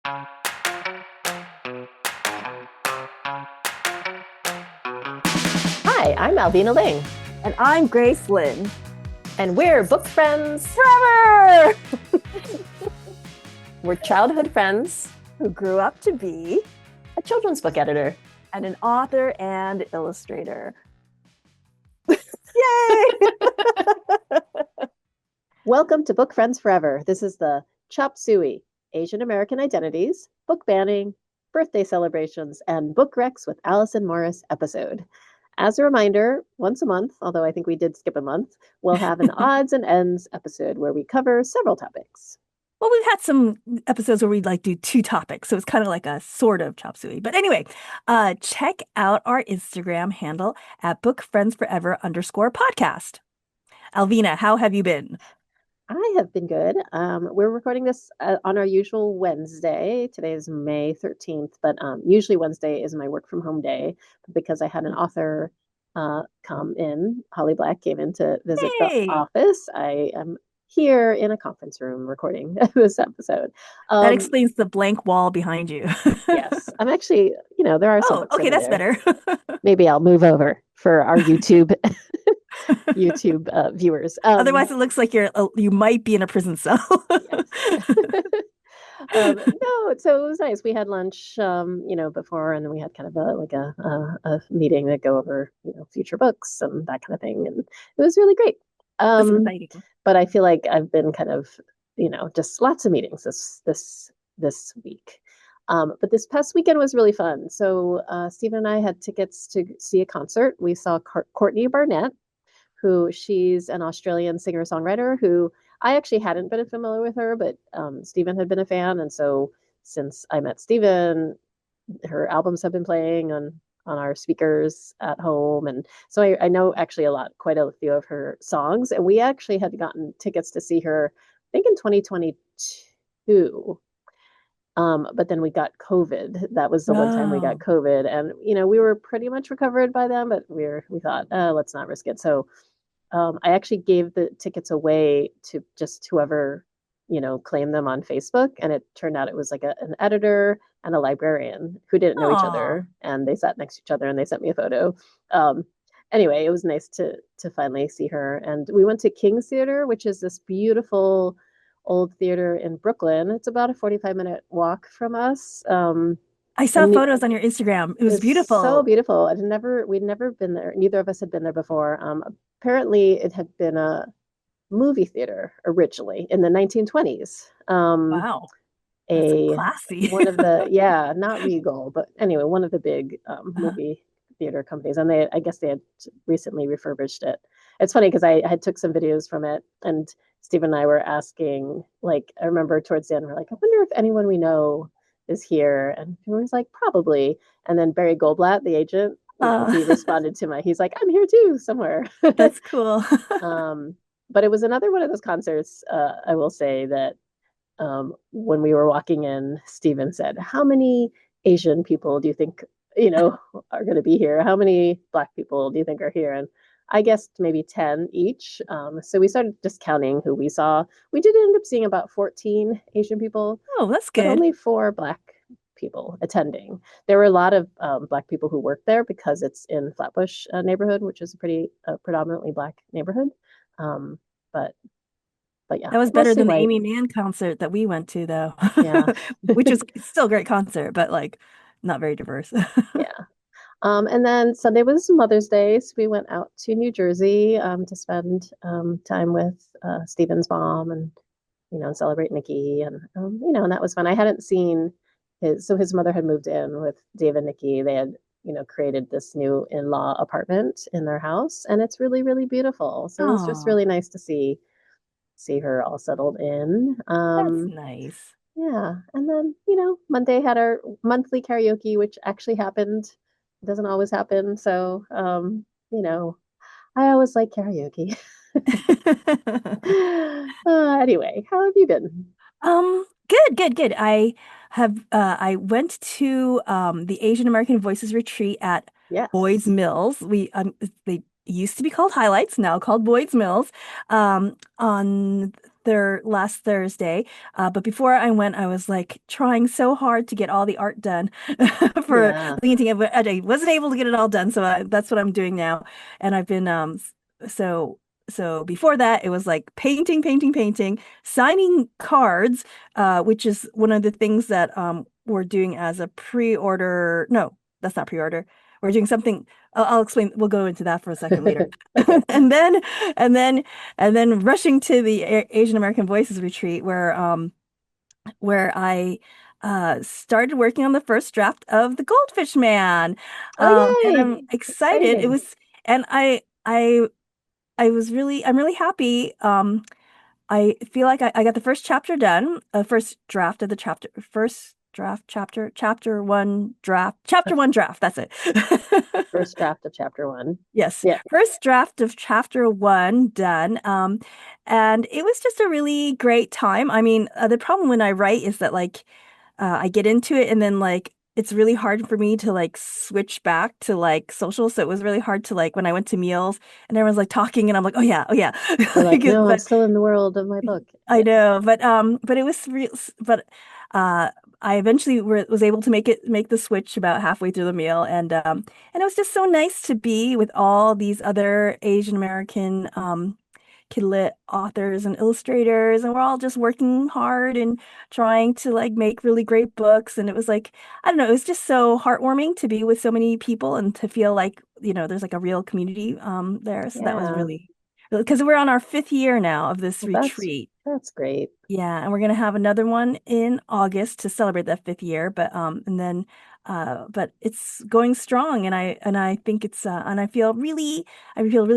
Hi, I'm Alvina Ling. And I'm Grace Lynn. And we're book friends forever! We're childhood friends who grew up to be a children's book editor and an author and illustrator. Yay! Welcome to Book Friends Forever. This is the Chop Suey, Asian American Identities, Book Banning, Birthday Celebrations, and Book Recs with Alison Morris episode. As a reminder, once a month, although I think we did skip a month, we'll have an odds and ends episode where we cover several topics. Well, we've had some episodes where we'd like do two topics, so it's kind of like a sort of chop suey. But anyway, check out our Instagram handle at bookfriendsforever_podcast. Alvina, how have you been? I have been good. We're recording this on our usual Wednesday. Today is May 13th, but usually Wednesday is my work from home day. But because I had an author come in, Holly Black came in to visit the office. I am here in a conference room recording this episode. That explains the blank wall behind you. Yes, I'm actually, there are some books okay, that's there. better. Maybe I'll move over for our YouTube viewers. Otherwise, it looks like you might be in a prison cell. No, so it was nice. We had lunch, before, and then we had kind of a meeting to go over, future books and that kind of thing, and it was really great. That's exciting. But I feel like I've been kind of, just lots of meetings this week. But this past weekend was really fun. So Stephen and I had tickets to see a concert. We saw Courtney Barnett, who she's an Australian singer-songwriter who I actually hadn't been familiar with her, but Stephen had been a fan. And so since I met Stephen, her albums have been playing on our speakers at home. And so I know actually quite a few of her songs. And we actually had gotten tickets to see her, I think in 2022. But then we got COVID. That was the one time we got COVID. And, we were pretty much recovered by then, but we thought, let's not risk it. So I actually gave the tickets away to just whoever, claimed them on Facebook. And it turned out it was like an editor and a librarian who didn't know each other. And they sat next to each other and they sent me a photo. Anyway, it was nice to finally see her. And we went to King's Theater, which is this beautiful old theater in Brooklyn. It's about a 45-minute walk from us. I saw photos on your Instagram. It was beautiful. So beautiful. We'd never been there. Neither of us had been there before. Apparently it had been a movie theater originally in the 1920s. Wow. That's classy. One of the, not Regal, but anyway, one of the big movie theater companies. And I guess they had recently refurbished it. It's funny because I had took some videos from it, and Steve and I were asking, I remember towards the end, we're like, I wonder if anyone we know is here. And he was like, probably. And then Barry Goldblatt, the agent, he responded to he's like, I'm here too, somewhere. That's cool. But it was another one of those concerts, I will say that when we were walking in, Stephen said, how many Asian people do you think, are going to be here? How many Black people do you think are here? And I guessed maybe 10 each. So we started just counting who we saw. We did end up seeing about 14 Asian people. Oh, that's good. But only 4 Black people attending. There were a lot of Black people who worked there because it's in Flatbush neighborhood, which is a pretty predominantly Black neighborhood. But yeah. That was better than the Amy Mann concert that we went to, though. Yeah. Which was still a great concert, but not very diverse. Yeah. And then Sunday was Mother's Day, so we went out to New Jersey to spend time with Stephen's mom and, and celebrate Nikki. And, and that was fun. I hadn't seen his mother had moved in with Dave and Nikki. They had, created this new in-law apartment in their house, and it's really, really beautiful. So it was just really nice to see her all settled in. That's nice. Yeah. And then, Monday had our monthly karaoke, which actually happened. It doesn't always happen. So, I always like karaoke. Anyway, how have you been? Good. I went to the Asian American Voices retreat at Boyd's Mills. They used to be called Highlights, now called Boyd's Mills, on there last Thursday. But before I went, I was like trying so hard to get all the art done for Yeah. painting. But I wasn't able to get it all done, so that's what I'm doing now. And I've been so so before that, it was like painting, painting, painting, signing cards, which is one of the things that we're doing as a pre-order. No, that's not pre-order. We're doing something. I'll explain. We'll go into that for a second later. Okay. And then and then and then rushing to the Asian American Voices retreat where I started working on the first draft of The Goldfish Man. Oh, And I'm yay. excited. It Exciting. was and I was really I'm really happy. I feel like I got the first chapter done, first draft of the chapter, first draft chapter, chapter one draft. That's it. First draft of chapter one. Yes, Yeah. first draft of chapter one done. And it was just a really great time. I mean, the problem when I write is that like I get into it and then like it's really hard for me to like switch back to like social. So it was really hard to like when I went to meals and everyone's like talking and I'm like, oh yeah. You're like, Like, no, I'm but still in the world of my book. I Yeah. know, but it was real, but uh, I eventually was able to make the switch about halfway through the meal, and it was just so nice to be with all these other Asian American kidlit authors and illustrators, and we're all just working hard and trying to like make really great books, and it was like I don't know, it was just so heartwarming to be with so many people and to feel like there's like a real community there, so that was Yeah. really because we're on our fifth year now of this Well, retreat. that's great. Yeah, and we're gonna have another one in August to celebrate that fifth year, and then but it's going strong and I think it's and I feel really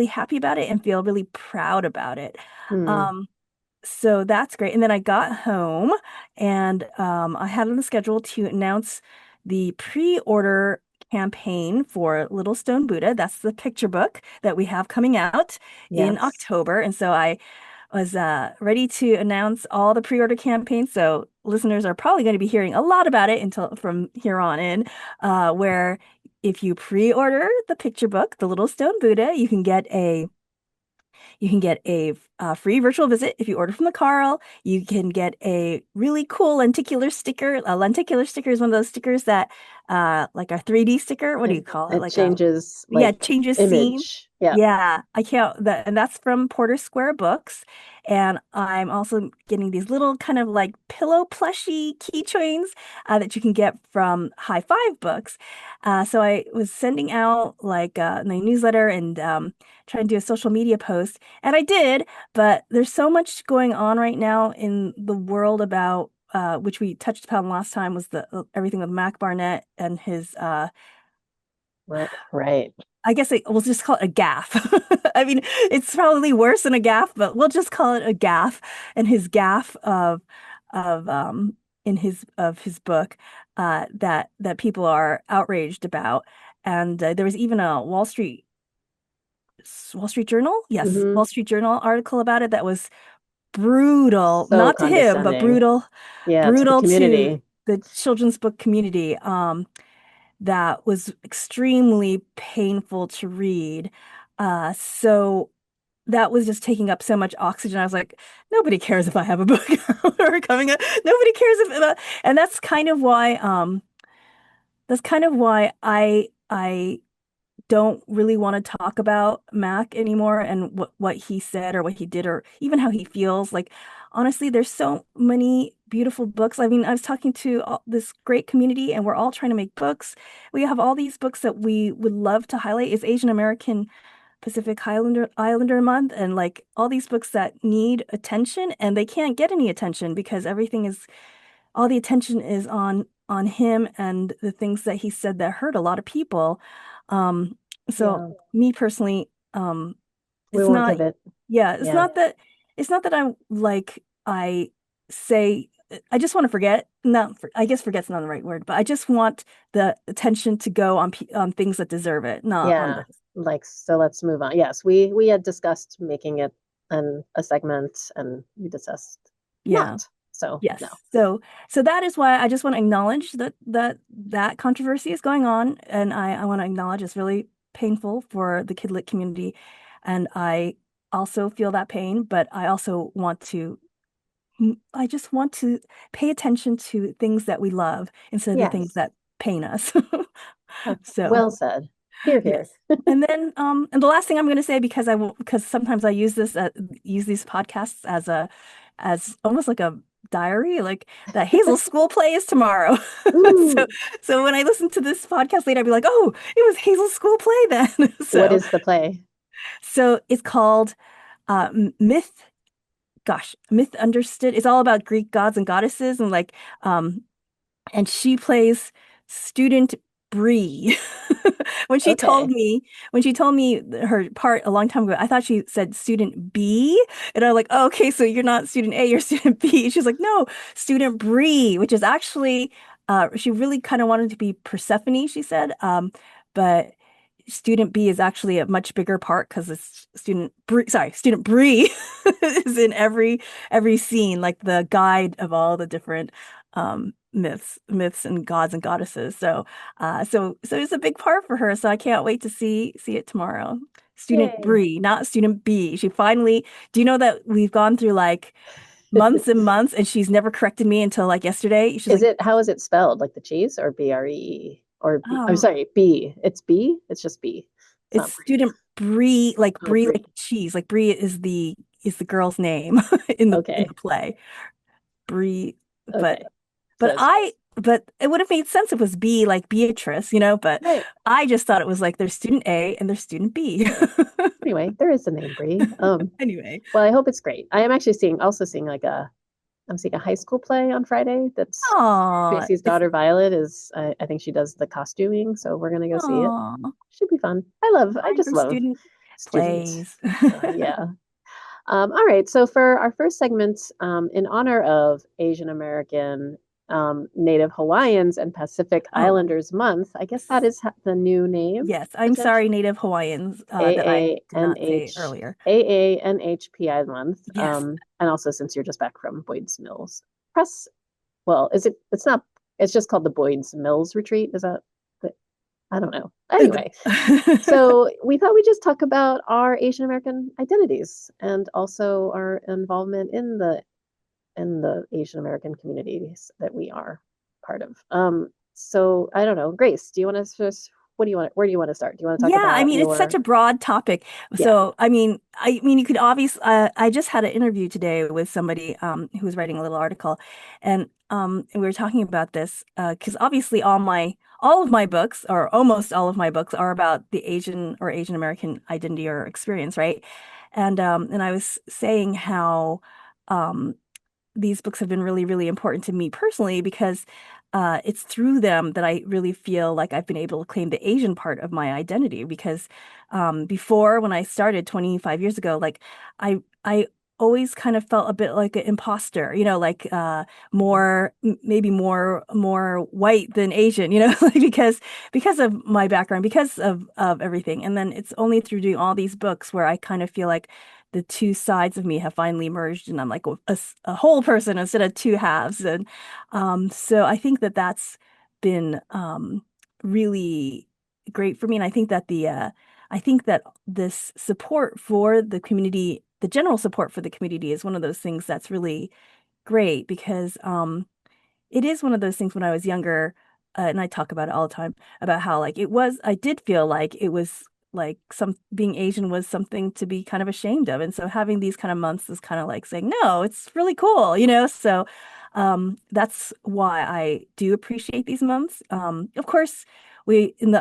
happy about it and feel really proud about it. Hmm. Um so that's great. And then I got home and I had on the schedule to announce the pre-order campaign for Little Stone Buddha. That's the picture book that we have coming out in Yes. October. And so I was ready to announce all the pre-order campaigns. So listeners are probably going to be hearing a lot about it until from here on in, where if you pre-order the picture book, The Little Stone Buddha, you can get a free virtual visit if you order from the Carl. You can get a really cool lenticular sticker. A lenticular sticker is one of those stickers that, like a 3D sticker. What do It you call it? it Like a changes yeah, like changes scene. image. Yeah. Yeah, I can't that and that's from Porter Square Books. And I'm also getting these little kind of like pillow plushy keychains that you can get from High Five Books. So I was sending out like my newsletter and trying to do a social media post, and I did, but there's so much going on right now in the world about which we touched upon last time was the everything with Mac Barnett and his Right. I guess we'll just call it a gaffe. I mean, it's probably worse than a gaffe, but we'll just call it a gaffe. And his gaffe of in his book that people are outraged about. And there was even a Wall Street Journal, yes, Hmm. Wall Street Journal article about it that was brutal, So not to him, but condescending. Yeah, to the brutal to community. the children's book community. That was extremely painful to read. So that was just taking up so much oxygen. I was like, nobody cares if I have a book or coming up. Nobody cares if, and that's kind of why I don't really want to talk about Mac anymore and what he said or what he did or even how he feels. Like honestly, there's so many beautiful books. I mean, I was talking to this great community and we're all trying to make books. We have all these books that we would love to highlight. It's Asian American Pacific Islander Month and like all these books that need attention and they can't get any attention because everything is all the attention is on him and the things that he said that hurt a lot of people. Um, so Yeah. me personally, We it's won't not, give it. yeah, Yeah. it's not that I'm like I say I just want to forget. Not for, I guess forget's not the right word, but I just want the attention to go on on things that deserve it, not on Yeah. this. Like, so let's move on. Yes, we had discussed making it a segment and we discussed Yeah. not. So no. Yes. So that is why I just want to acknowledge that controversy is going on, and I want to acknowledge it's really painful for the kidlit community, and I also feel that pain, but I also want to I just want to pay attention to things that we love instead of the things Yes. that pain us. So, Well said. Here, here. yes. And the last thing I'm going to say, because because sometimes I use use these podcasts as almost like a diary, like that Hazel School play is tomorrow. So, Ooh, so when I listen to this podcast later, I'd be like, oh, it was Hazel School play then. what is the play? So it's called Myth. Gosh, Myth Understood. It's all about Greek gods and goddesses, um, and she plays student Bree. When she told Okay. me, when she told me her part a long time ago, I thought she said student B, and I'm like, oh, okay, so you're not student A, you're student B. She's like, no, student Bree, which is actually, she really kind of wanted to be Persephone, she said, but student B is actually a much bigger part because it's student Bree is in every scene, like the guide of all the different myths and gods and goddesses. So it's a big part for her. So I can't wait to see it tomorrow. Student Yay. Bree, not student B. She finally, do you know that we've gone through like months and months and she's never corrected me until like yesterday? She's Is like, it, how is it spelled? Like the cheese or BRE? Or B, I'm oh, sorry, B. It's B? It's just B. It's it's not Brie. student Brie, like Oh, Brie, Brie. like cheese. Like Brie is the girl's name in the Okay. play. Brie, Okay. but So but it's I but it would have made sense if it was B, like Beatrice, but right. I just thought it was like there's student A and there's student B. Anyway, there is the name Brie. Anyway. Well, I hope it's great. I am actually seeing like I'm seeing a high school play on Friday. That's Aw, Tracy's daughter Violet is, I think she does the costuming, so we're gonna go see it. aw, Should be fun. I I just for love student students. plays. Yeah. All right. So for our first segment, in honor of Asian American, Native Hawaiians, and Pacific Oh, Islanders Month, I guess that is the new name, yes. I'm sorry, potentially. Native Hawaiians, that I did not say AANH earlier. AANHPI month. Yes. And also since you're just back from Boyd's Mills press. Well, is it? It's not. It's just called the Boyd's Mills Retreat. Is that? I don't know. Anyway, so we thought we'd just talk about our Asian American identities and also our involvement in the Asian American communities that we are part of. So I don't know, Grace, do you want to just what do you want? Where do you want to start? Do you want to talk Yeah, I about mean it's such your a broad topic. yeah? So, I mean you could obviously I just had an interview today with somebody who was writing a little article and we were talking about this because obviously all of my books or almost all of my books are about the Asian or Asian American identity or experience, right? And I was saying how um these books have been really, really important to me personally because it's through them that I really feel like I've been able to claim the Asian part of my identity. Because before, when I started 25 years ago, like I always kind of felt a bit like an imposter, like maybe more white than Asian, like because of my background, because of everything. And then it's only through doing all these books where I kind of feel like the two sides of me have finally merged and I'm like a whole person instead of two halves. And so I think that that's been really great for me. And I think that this support for the community, the general support for the community is one of those things that's really great because it is one of those things when I was younger, and I talk about it all the time about how like I did feel like it was like some being Asian was something to be kind of ashamed of. And so having these kind of months is kind of like saying, no, it's really cool, So that's why I do appreciate these months. Of course, we in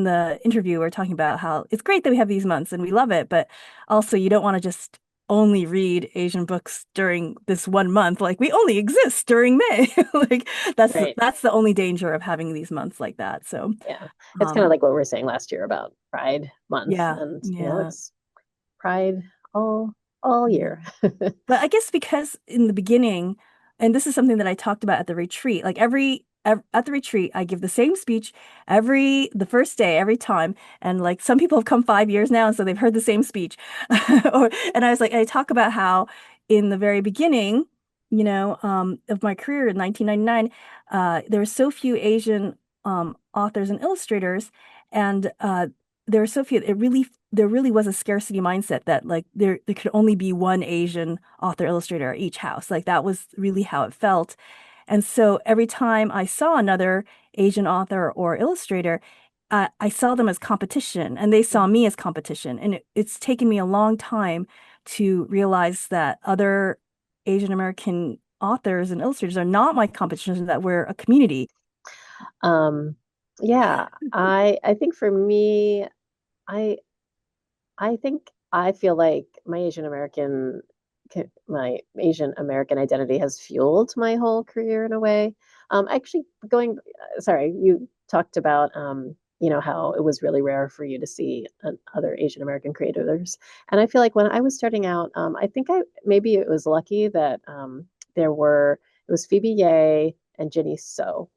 the interview we're talking about how it's great that we have these months and we love it, but also you don't want to just only read Asian books during this 1 month. Like we only exist during May. Like Right. that's the only danger of having these months like that. So, Yeah. It's kind of um, like what we were saying last year about Pride Month, yeah, and yeah, it's Pride all yeah. year. But I guess because in the beginning, and this is something that I talked about at the retreat, like at the retreat, I give the same speech the first day, every time. And like some people have come 5 years now, and so they've heard the same speech. And I was like, I talk about how in the very beginning, of my career in 1999, there were so few Asian authors and illustrators, and there are so few. There really was a scarcity mindset that like there could only be one Asian author illustrator at each house. Like that was really how it felt. And so every time I saw another Asian author or illustrator, I saw them as competition and they saw me as competition. And it's taken me a long time to realize that other Asian American authors and illustrators are not my competition, that we're a community. Um, yeah, I think for me, I I think I feel like my Asian American identity has fueled my whole career in a way. Actually, sorry, you talked about how it was really rare for you to see other Asian American creators, and I feel like when I was starting out, I think I maybe it was lucky that it was Phoebe Yeh and Jenny So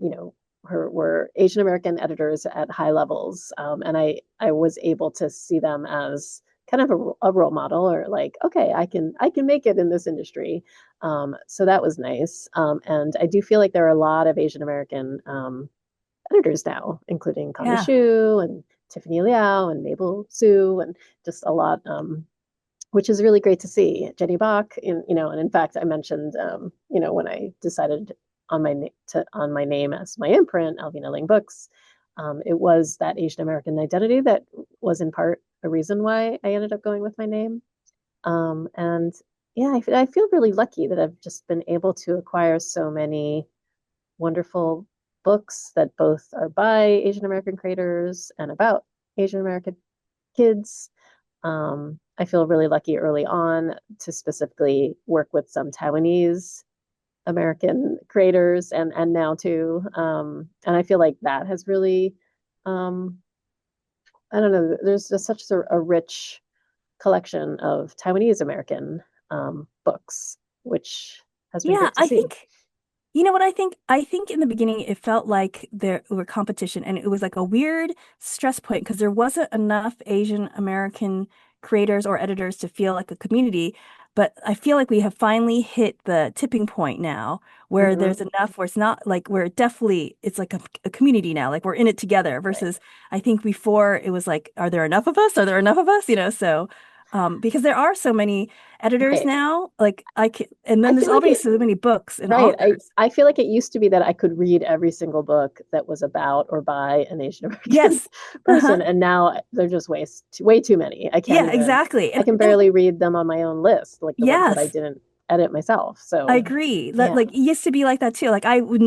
you know were Asian American editors at high levels, and I was able to see them as kind of a role model, or like, okay, I can make it in this industry. So that was nice, and I do feel like there are a lot of Asian American editors now, including Connie Yeah. Shu and Tiffany Liao and Mabel Su, and just a lot. Which is really great to see. Jenny Bach, and in fact, I mentioned, when I decided on my name as my imprint, Alvina Ling Books, it was that Asian American identity that was in part a reason why I ended up going with my name. And yeah, I feel really lucky that I've just been able to acquire so many wonderful books that both are by Asian American creators and about Asian American kids. I feel really lucky early on to specifically work with some Taiwanese American creators, and now too. And I feel like that has really, um, I don't know, there's just such a rich collection of Taiwanese American books, which has been Yeah, great to I see. think you know what I think? I think in the beginning it felt like there were competition and it was like a weird stress point because there wasn't enough Asian American creators or editors to feel like a community. But I feel like we have finally hit the tipping point now where Hmm. there's enough where it's not like where it definitely it's like a community now. Like we're in it together Right. versus I think before it was like, are there enough of us? Are there enough of us? So because there are so many editors Right. now, like and I then there's feel like already it, so many books and right. I, authors. I feel like it used to be that I could read every single book that was about or by an Asian American Yes. Uh-huh. person, and now they're just way too many. Yeah, exactly. I can And barely read them on my own list, like the ones that I yes, didn't edit myself. I So, agree. yeah, Like it used to be like that too. Like I would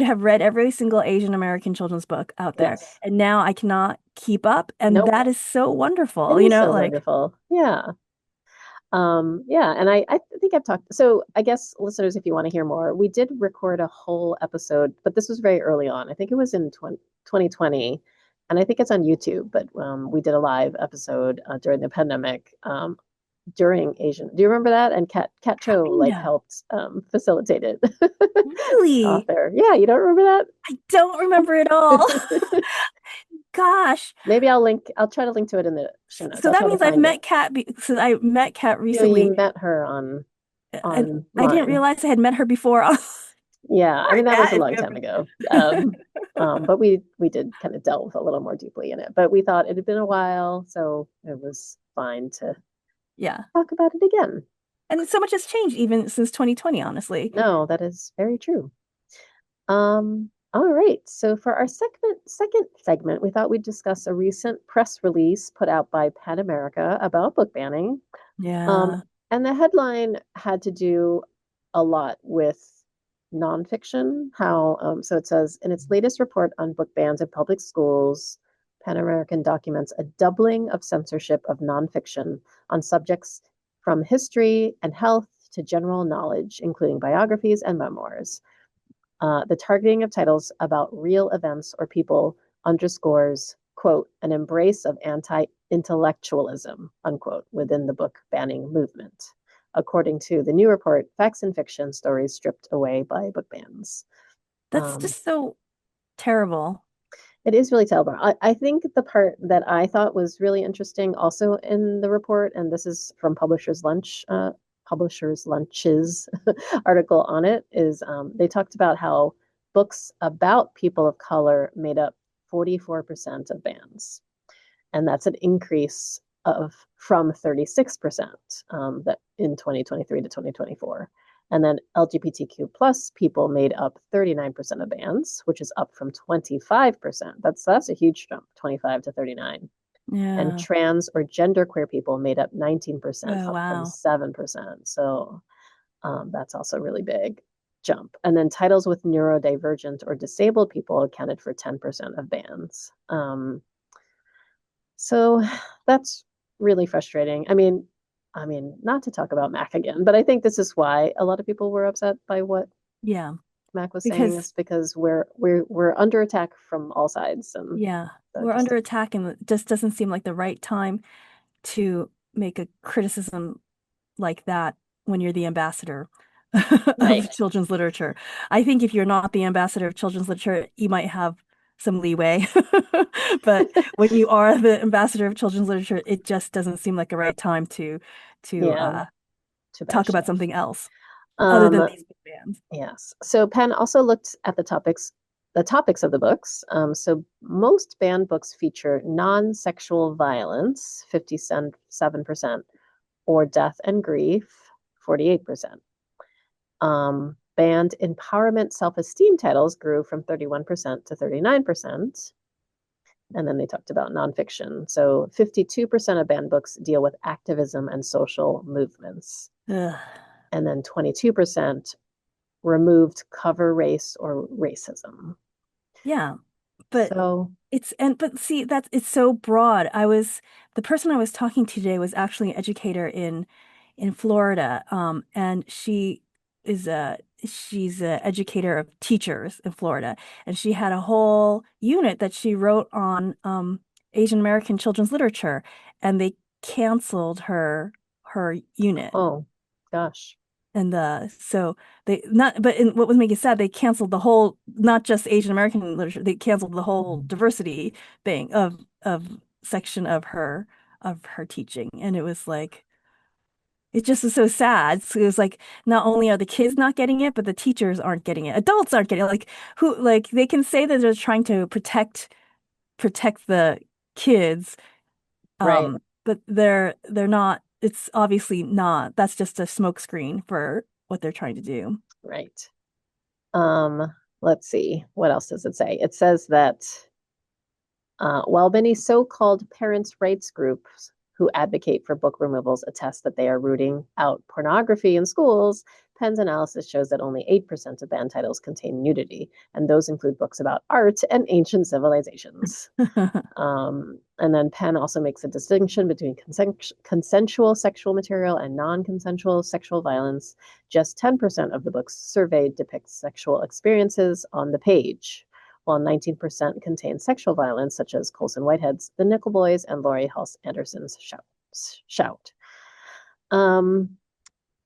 have read every single Asian American children's book out there. yes. And now I cannot keep up. And Nope. that is so It wonderful. is so Like, wonderful. Yeah. Yeah, and I think I've talked. So I guess listeners, if you want to hear more, we did record a whole episode, but this was very early on. I think it was in 2020, and I think it's on YouTube. But we did a live episode during the pandemic, during Asian. Do you remember that? And Kat Cho kind like of. helped facilitate it. The Really? author. Yeah, you don't remember I don't remember it all. that? Gosh. Maybe I'll try to link to it in the show notes. So I'll that try to means I've find it. met so I met Kat You recently met her and I didn't online. realize I had met her before. Yeah, I Sorry, mean that was a that is long time good. ago. But we did kind of delve a little more deeply in it. But we thought it had been a while, so it was fine to Yeah. talk about it again. And so much has changed even since 2020, honestly. No, that is very true. All right. So for our second segment, we thought we'd discuss a recent press release put out by PEN America about book banning. Um, Yeah. and the headline had to do a lot with nonfiction. So it says, in its latest report on book bans in public schools, Pan American documents a doubling of censorship of nonfiction on subjects from history and health to general knowledge, including biographies and memoirs. The targeting of titles about real events or people underscores, quote, an embrace of anti-intellectualism, unquote, within the book banning movement. According to the new report, facts and fiction stories stripped away by book bans. That's Um, just so terrible. it is really terrible. I think the part that I thought was really interesting also in the report, and this is from Publishers Lunch's article on it, is they talked about how books about people of color made up 44% of bands. And that's an increase of from 36% that in 2023 to 2024. And then LGBTQ plus people made up 39% of bands, which is up from 25%. That's a huge jump, 25 to 39. And Yeah. trans or genderqueer people made up 19%, Oh, up from wow. 7%. So that's also a really big jump. And then titles with neurodivergent or disabled people accounted for 10% of bands. So that's really frustrating. Not to talk about Mac again, but I think this is why a lot of people were upset by what Yeah. Mac was saying, Because is because we're under attack from all sides, and yeah, so we're just under attack and it just doesn't seem like the right time to make a criticism like that when you're the ambassador of right. children's literature. I think if you're not the ambassador of children's literature, you might have some leeway. But when you are the ambassador of children's literature, it just doesn't seem like the right time to Yeah, too bad talk about stuff. something else other than Um, these big bands. yes. So Penn also looked at the topics of the books. So most banned books feature non-sexual violence, 57%, or death and grief, 48%. Banned empowerment self-esteem titles grew from 31% to 39%. And then they talked about nonfiction. So 52% of banned books deal with activism and social movements. Ugh. And then 22% removed cover race or racism. Yeah, but So, but see that's it's so broad. The person I was talking to today was actually an educator in Florida, and she's a educator of teachers in Florida, and she had a whole unit that she wrote on Asian American children's literature, and they canceled her unit. oh gosh, And so they not, but in what was making it sad, they canceled the whole, not just Asian American literature, they canceled the whole diversity thing of section of her teaching. And it was like, it just was so sad. So it was like, not only are the kids not getting it, but the teachers aren't getting it. Adults aren't getting it. Like they can say that they're trying to protect the kids, right, but they're not. It's obviously not. That's just a smokescreen for what they're trying to do. right. Let's see, what else does it say? It says that while many so-called parents' rights groups who advocate for book removals attest that they are rooting out pornography in schools, Penn's analysis shows that only 8% of banned titles contain nudity, and those include books about art and ancient civilizations. And then Penn also makes a distinction between consensual sexual material and non-consensual sexual violence. Just 10% of the books surveyed depict sexual experiences on the page, while 19% contain sexual violence, such as Colson Whitehead's The Nickel Boys and Laurie Halse Anderson's Shout. Um,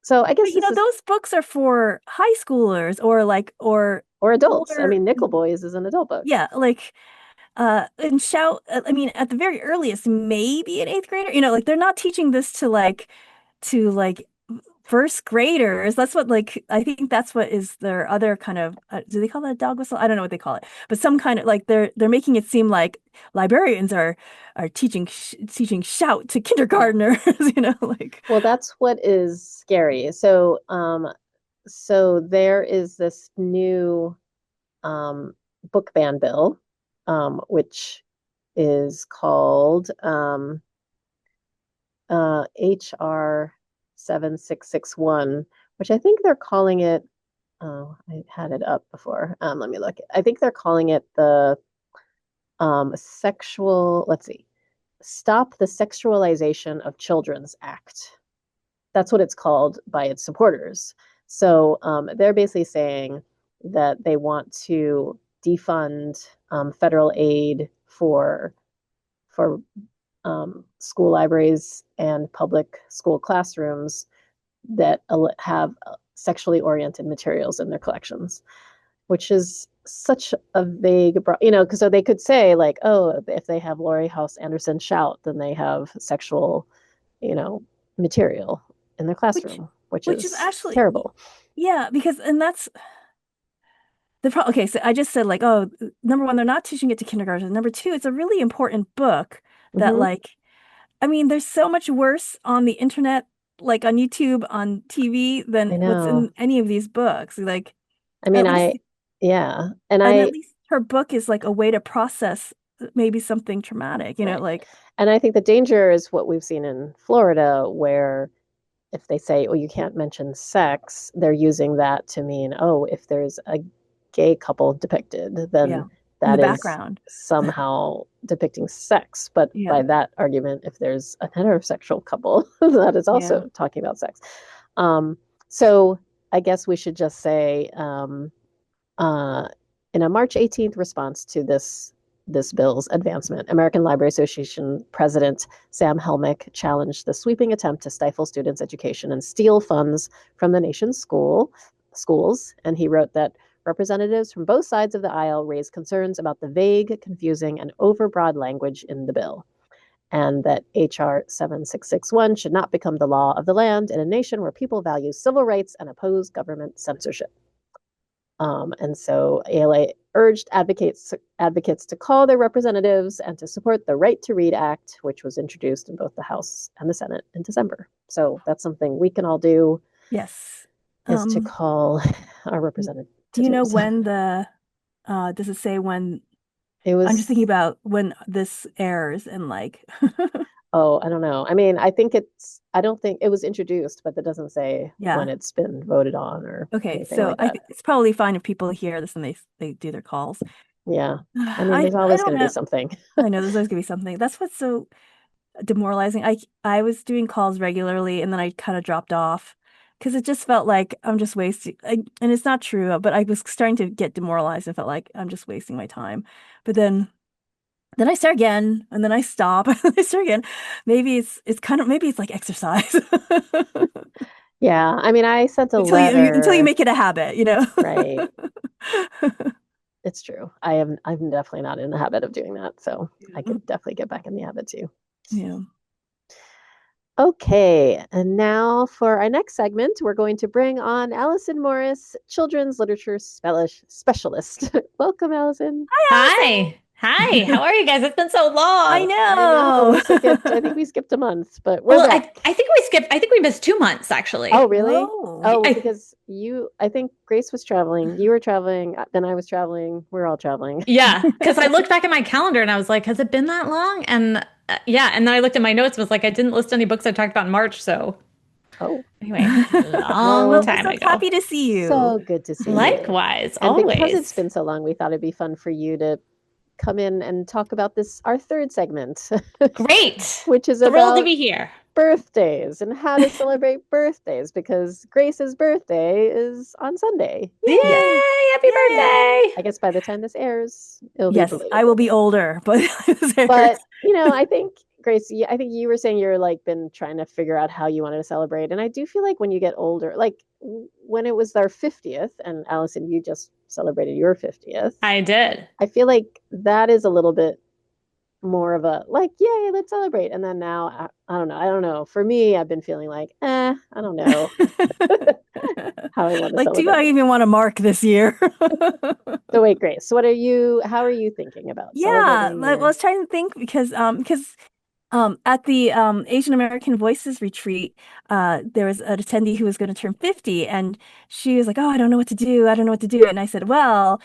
so I But guess this is, those books are for high schoolers or or adults. I older. mean, Nickel Boys is an adult book. Yeah, and shout. I mean, at the very earliest, maybe an eighth grader. Like they're not teaching this to first graders. That's what I think that's what is their other kind of do they call that a dog whistle? I don't know what they call it, but some kind of like they're making it seem like librarians are teaching shout to Yeah. kindergartners. Like Well, that's what is scary. So there is this new book ban bill, which is called HR 7661, which I think they're calling it. Oh, I had it up before. Let me look. I think they're calling it the let's see, Stop the Sexualization of Children's Act. That's what it's called by its supporters. So they're basically saying that they want to defund federal aid for school libraries and public school classrooms that have sexually oriented materials in their collections, which is such a vague, because so they could say like, oh, if they have Laurie House Anderson Shout, then they have sexual, you know, material in their which classroom, which which is is actually terrible. yeah, because and okay, so I just said like, oh, number one, they're not teaching it to kindergartners. Number two, it's a really important book that Hmm. like, I mean, there's so much worse on the internet, like on YouTube, on TV, than I what's know. in any of these books. Like, I at mean, least, yeah. And and at least her book is like a way to process maybe something traumatic, right. like, And I think the danger is what we've seen in Florida, where if they say, oh, you can't mention sex, they're using that to mean, oh, if there's a gay couple depicted, yeah, then in the that is background. somehow depicting sex. But Yeah, by that argument, if there's a heterosexual couple, that is yeah. also talking about sex. Um, so I guess we should just say, uh, in a March 18th response to this bill's advancement, American Library Association President Sam Helmick challenged the sweeping attempt to stifle students' education and steal funds from the nation's schools. And he wrote that representatives from both sides of the aisle raised concerns about the vague, confusing, and overbroad language in the bill, and that HR 7661 should not become the law of the land in a nation where people value civil rights and oppose government censorship. And so ALA urged advocates to call their representatives and to support the Right to Read Act, which was introduced in both the House and the Senate in December. So that's something we can all do, Yes. is to Um, call our do you know representatives. when does it say when? It I'm just thinking was, about when this airs and like, oh, I don't know. I mean, I don't think it was introduced, but that doesn't say when yeah. it's been voted on or Okay, anything so like that. it's probably fine if people hear this and they do their calls. Yeah. I mean, I there's I always don't going to be know. something. I know there's always gonna be something. That's what's so demoralizing. I was doing calls regularly and then I kind of dropped off because it just felt like I'm just wasting. And it's not true, but I was starting to get demoralized and felt like I'm just wasting my time. But then I start again, and then I stop, and I start again. It's kind of maybe it's like exercise Yeah. I mean, I sent a until you letter. make it a habit. Right. It's true. I'm definitely not in the habit of doing that, so I Yeah. could definitely get back in the habit too. Yeah. Okay, and now for our next segment, we're going to bring on Alison Morris, children's literature specialist. Welcome, Alison. Hi, Hi. Hi. How Allison. are you guys? It's been so I long. I know know. I think we skipped a month, but we're Well, back. I think we missed 2 months actually. Oh, really? Oh, Oh, I because I think Grace was traveling, you were traveling, then I was traveling, we're all traveling. yeah, because I looked back at my calendar and I was like, has it been that long? And yeah, and then I looked at my notes and was like, I didn't list any books I talked about in March. So Oh, anyway, long well, well, we're time so ago. happy to see you. so good to see you. Likewise, And because it's always. been so long, we thought it'd be fun for you to come in and talk about this, our third segment, Great. which is Thrilled to about be here. birthdays and how to celebrate birthdays because Grace's birthday is on Sunday. Yes. Yay! Yay, happy Yay. birthday. I guess by the time this airs, it'll be Yes, belated I will be birthday. older, but But, I think Grace, I think you were saying you're like been trying to figure out how you wanted to celebrate. And I do feel like when you get older, like when it was our 50th, and Allison, you just celebrated your 50th, I did. I feel like that is a little bit more of a like, yay, let's celebrate. And then now, I don't know. I don't know. For me, I've been feeling like, I don't know how I want to like, do I celebrate. even want to mark this year? So wait, Grace, how are you thinking about Yeah, celebrating like, well, I your, was trying to think because at the Asian American Voices retreat, there was an attendee who was going to turn 50, and she was like, "Oh, I don't know what to do. I don't know what to do." And I said, "Well,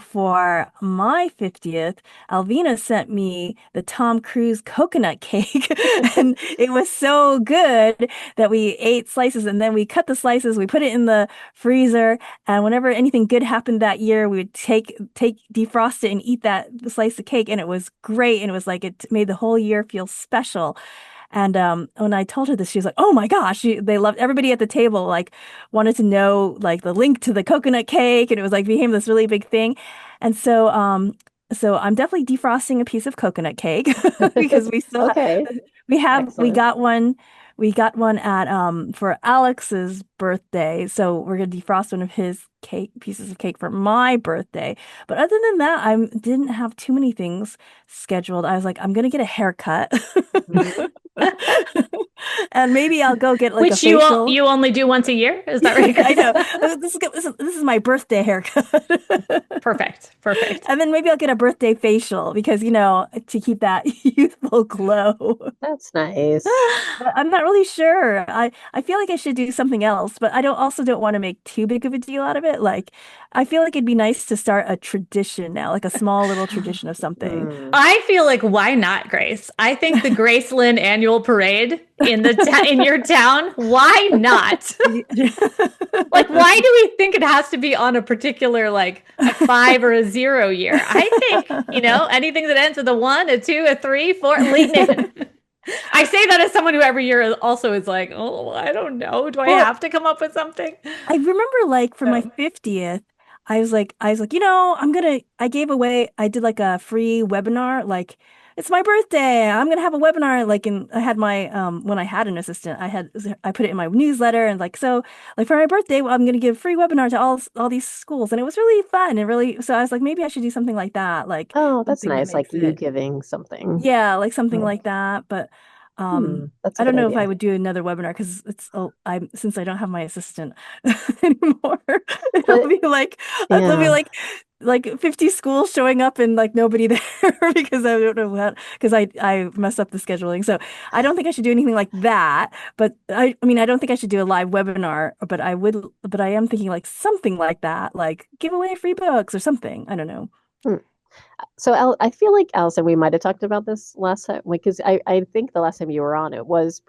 for my 50th, Alvina sent me the Tom Cruise coconut cake, and it was so good that we ate slices, and then we cut the slices, we put it in the freezer, and whenever anything good happened that year, we would take defrost it and eat that slice of cake, and it was great, and it was like it made the whole year feel special." And when I told her this, she was like, "Oh my gosh!" They loved everybody at the table, like wanted to know like the link to the coconut cake, and it was like became this really big thing. And so I'm definitely defrosting a piece of coconut cake because we still have okay, we excellent. got one. We got one at for Alex's birthday, so we're gonna defrost one of his cake pieces of cake for my birthday. But other than that, I didn't have too many things scheduled. I was like, I'm gonna get a haircut. Mhm. And maybe I'll go get like a Which you facial. you only do once a year? Is that right? I know. This is my birthday haircut. Perfect. Perfect. And then maybe I'll get a birthday facial because, to keep that youthful glow. That's nice. But I'm not really sure. I feel like I should do something else, but I don't want to make too big of a deal out of it. Like, I feel like it'd be nice to start a tradition now, like a small little tradition of something. Mm. I feel like why not, Grace? I think the Graceland annual parade in your town, why not? Like, why do we think it has to be on a particular like a 5 or a 0 year? I think, anything that ends with a 1, a 2, a 3, 4, lean in. I say that as someone who every year also is like, oh, I don't know. Do I have to come up with something? I remember like for my 50th, I did like a free webinar, like it's my birthday. I'm gonna have a webinar, like, and I had my when I had an assistant, I put it in my newsletter and like, so like for my birthday, I'm gonna give a free webinar to all these schools, and it was really fun and really. So I was like, maybe I should do something like that, like Oh, that's something that nice. Like makes you it. giving something. Yeah, like something Oh, like that. But that's a I don't good know if I idea. would do another webinar because since I don't have my assistant anymore, But it'll be yeah. like 50 schools showing up and like nobody there because I don't know what because I messed up the scheduling. So I don't think I should do anything like that. But I mean I don't think I should do a live webinar, but I am thinking like something like that, like give away free books or something. I don't know. Hmm. So I feel like Allison, we might have talked about this last time because I think the last time you were on, it was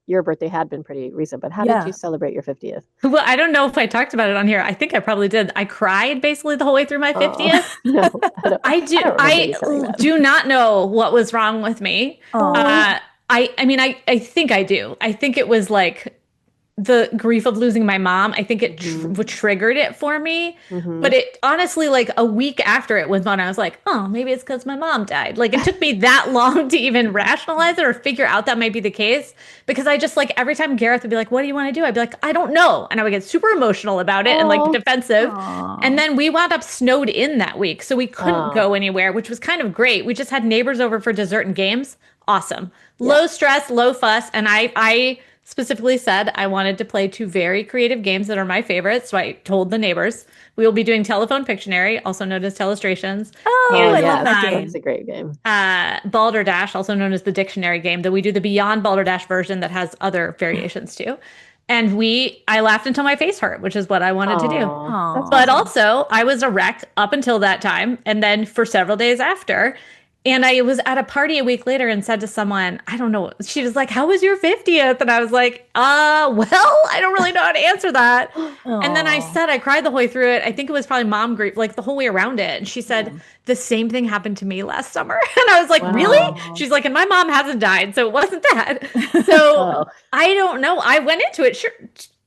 your birthday had been pretty recent, but how did you Yeah. celebrate your 50th? Well, I don't know if I talked about it on here. I think I probably did. I cried basically the whole way through my Oh, 50th. no, I don't remember I you saying that. do not know what was wrong with me. Oh. Oh, I mean, I think I do. I think it was like the grief of losing my mom. I think it hmm triggered it for me. hmm But it honestly, like a week after it was on, I was like, oh, maybe it's because my mom died. Like it took me that long to even rationalize it or figure out that might be the case. Because I just like every time Gareth would be like, what do you want to do? I'd be like, I don't know. And I would get super emotional about it and like Oh, defensive. And Oh. then we wound up snowed in that week. So we couldn't oh, go anywhere, which was kind of great. We just had neighbors over for dessert and games. Awesome. yeah. Low stress, low fuss. And I specifically said I wanted to play 2 very creative games that are my favorites. So I told the neighbors we will be doing Telephone Pictionary, also known as Telestrations, Oh, Oh, I and love that yes, that's game. a great game. Balderdash, also known as the dictionary game, that we do the Beyond Balderdash version that has other variations too. And I laughed until my face hurt, which is what I wanted to do. Oh, that's But Oh. awesome. also, I was a wreck up until that time, and then for several days after. And I was at a party a week later and said to someone, I don't know, she was like, how was your 50th? And I was like, well, I don't really know how to answer that. And then Oh. I cried the whole way through it. I think it was probably mom grief, like the whole way around it. And she said, Yeah. the same thing happened to me last summer. And I was like, really? Wow. Oh. She's like, and my mom hasn't died. So it wasn't that. So Oh, I don't know. I went into it, sure,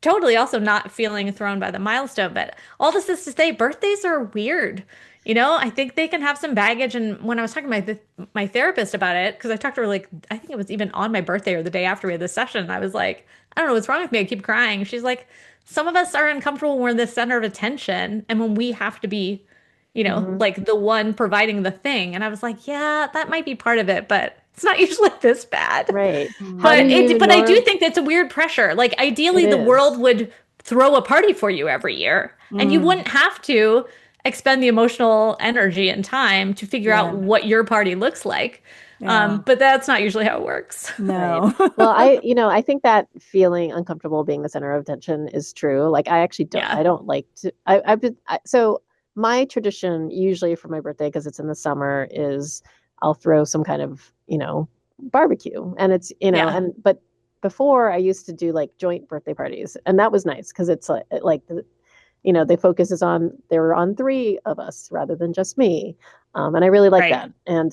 totally also not feeling thrown by the milestone. But all this is to say, birthdays are weird. I think they can have some baggage. And when I was talking to my therapist about it, because I talked to her like, I think it was even on my birthday or the day after we had this session, I was like, I don't know what's wrong with me. I keep crying. She's like, some of us are uncomfortable when we're the center of attention and when we have to be, hmm like the one providing the thing. And I was like, yeah, that might be part of it, but it's not usually this bad. Right. How do But Hmm. you but I do norm? think that's a weird pressure. Like It ideally the world is. would throw a party for you every year and you Mm. wouldn't have to expend the emotional energy and time to figure out Yeah. what your party looks like. Yeah. But that's not usually how it works. Right. No. Well, I think that feeling uncomfortable being the center of attention is true. Like, Yeah. I don't like to, so my tradition usually for my birthday, because it's in the summer, is I'll throw some kind of, barbecue. And it's, Yeah. but before I used to do like joint birthday parties, and that was nice because it's they they were on 3 of us rather than just me. And I really like Right. that. And,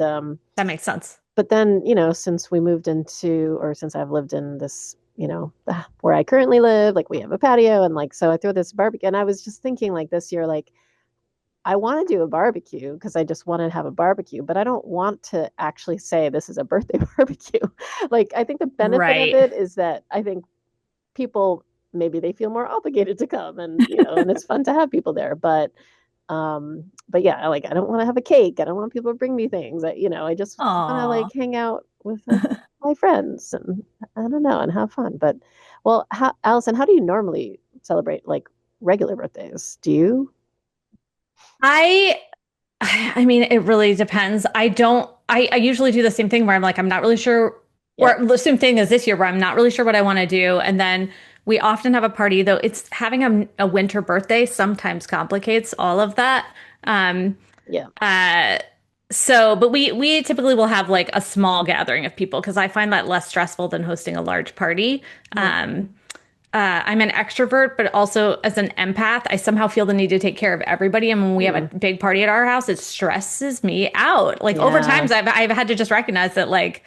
That makes sense. but then, since we moved into, or since I've lived in this, where I currently live, like we have a patio and like, so I throw this barbecue and I was just thinking like this year, like, I want to do a barbecue because I just want to have a barbecue, but I don't want to actually say this is a birthday barbecue. Like, I think the benefit of Right. it is that I think people, maybe they feel more obligated to come and, and it's fun to have people there. But yeah, like, I don't want to have a cake. I don't want people to bring me things. I just want to like Aw. hang out with my friends and I don't know and have fun. But well, Allison, how do you normally celebrate like regular birthdays? Do you? I I mean, it really depends. I usually do the same thing where I'm like, I'm not really sure, Yeah. or the same thing as this year where I'm not really sure what I want to do. And then we often have a party, though it's having a winter birthday sometimes complicates all of that. Um, Yeah. uh, but we typically will have like a small gathering of people because I find that less stressful than hosting a large party. Right. Um, I'm an extrovert, but also as an empath, I somehow feel the need to take care of everybody. And when we have a big party at our house, it stresses me out. Like over Yeah. times, I've had to just recognize that like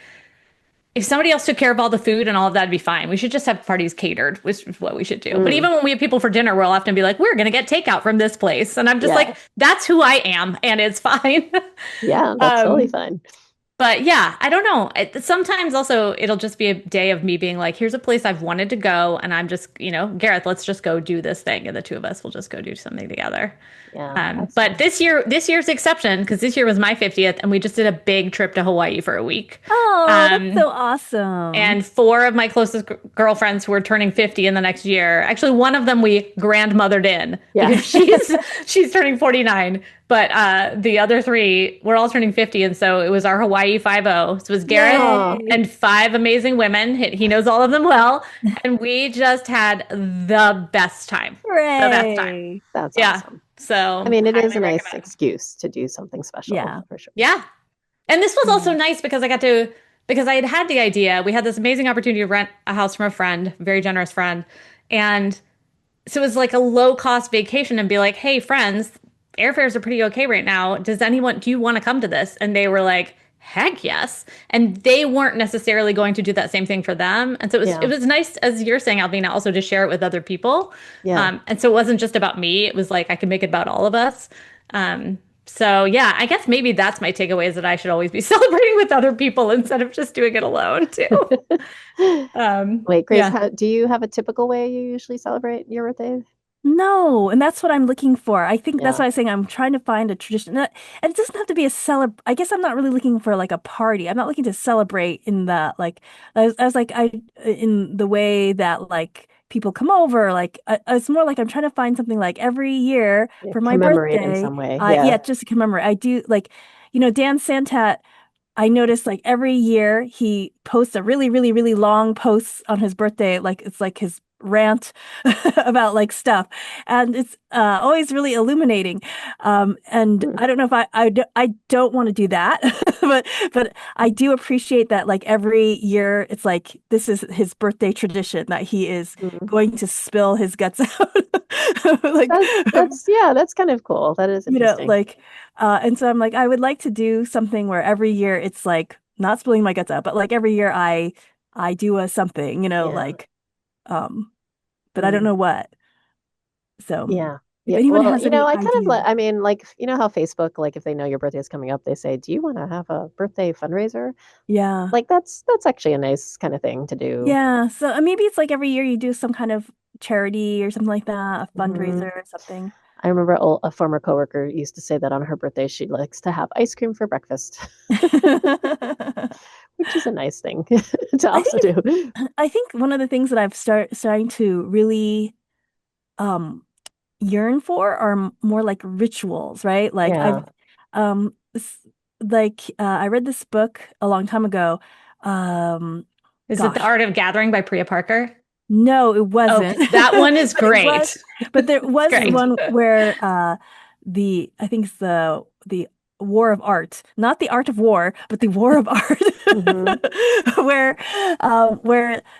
if somebody else took care of all the food and all of that, would be fine. We should just have parties catered, which is what we should do. But Mm. even when we have people for dinner, we'll often be like, we're going to get takeout from this place. And I'm just Yeah. like, that's who I am. And it's fine. Yeah, that's totally fine. But yeah, I don't know. Sometimes also it'll just be a day of me being like, here's a place I've wanted to go. And I'm just, Gareth, let's just go do this thing. And the two of us will just go do something together. Yeah, that's But fun. this year's the exception because this year was my 50th and we just did a big trip to Hawaii for a week. Oh, that's Um, so awesome. and four of my closest girlfriends who are turning 50 in the next year. Actually, one of them we grandmothered in Yeah. because she's turning 49. But the other three, we're all turning 50. And so it was our Hawaii 5-0. So it was Gareth Aw. Yay. and five amazing women. He knows all of them well. And we just had the best time. The best time. Hooray. That's Yeah. awesome. So I mean, it is highly a nice recommend. excuse to do something special Yeah. for sure. Yeah. And this was also Yeah. nice because because I had the idea. We had this amazing opportunity to rent a house from a friend, very generous friend. And so it was like a low cost vacation and be like, hey, friends, airfares are pretty okay right now. Do you want to come to this? And they were like, heck yes. And they weren't necessarily going to do that same thing for them. And so Yeah. it was nice, as you're saying, Alvina, also to share it with other people. Yeah. And so it wasn't just about me. It was like I could make it about all of us. So yeah, I guess maybe that's my takeaway is that I should always be celebrating with other people instead of just doing it alone too. Wait, Grace, Yeah. do you have a typical way you usually celebrate your birthday? No, and that's what I'm looking for. I think that's Yeah. why I'm saying I'm trying to find a tradition. And it doesn't have to be a I guess I'm not really looking for like a party. I'm not looking to celebrate in that like as like I in the way that like people come over. Like it's more like I'm trying to find something like every year Yeah, for my commemorate in birthday. some way. Yeah, Yeah. just to commemorate. I do like Dan Santat. I noticed like every year he posts a really, really, really long post on his birthday. Like it's like his rant about like stuff. And it's always really illuminating. And Hmm. I don't know if I don't want to do that, but I do appreciate that like every year it's like this is his birthday tradition that he is Hmm. going to spill his guts out. Like That's kind of cool. That is interesting. like, and so I'm like, I would like to do something where every year it's like not spilling my guts out, but like every year I do a something, Yeah. like, um, but I don't Mm. know what. So Yeah. if Yeah. anyone Well, has any I kind of ideas, like, I mean, like, you know how Facebook, like if they know your birthday is coming up, they say, "Do you want to have a birthday fundraiser?" yeah, Like that's actually a nice kind of thing to do. yeah. So maybe it's like every year you do some kind of charity or something like that, a Hmm. fundraiser or something. I remember a former coworker used to say that on her birthday she likes to have ice cream for breakfast, which is a nice thing to I also think do. I think one of the things that I've starting to really um yearn for are more like rituals, right? Like Yeah. I read this book a long time ago. Um, Is it The gosh, Art of Gathering by Priya Parker? no, it Okay, wasn't. that one is But it was, great. but there It's was great. one where I think it's the War of Art, not the Art of War, but the War of Art, Hmm. where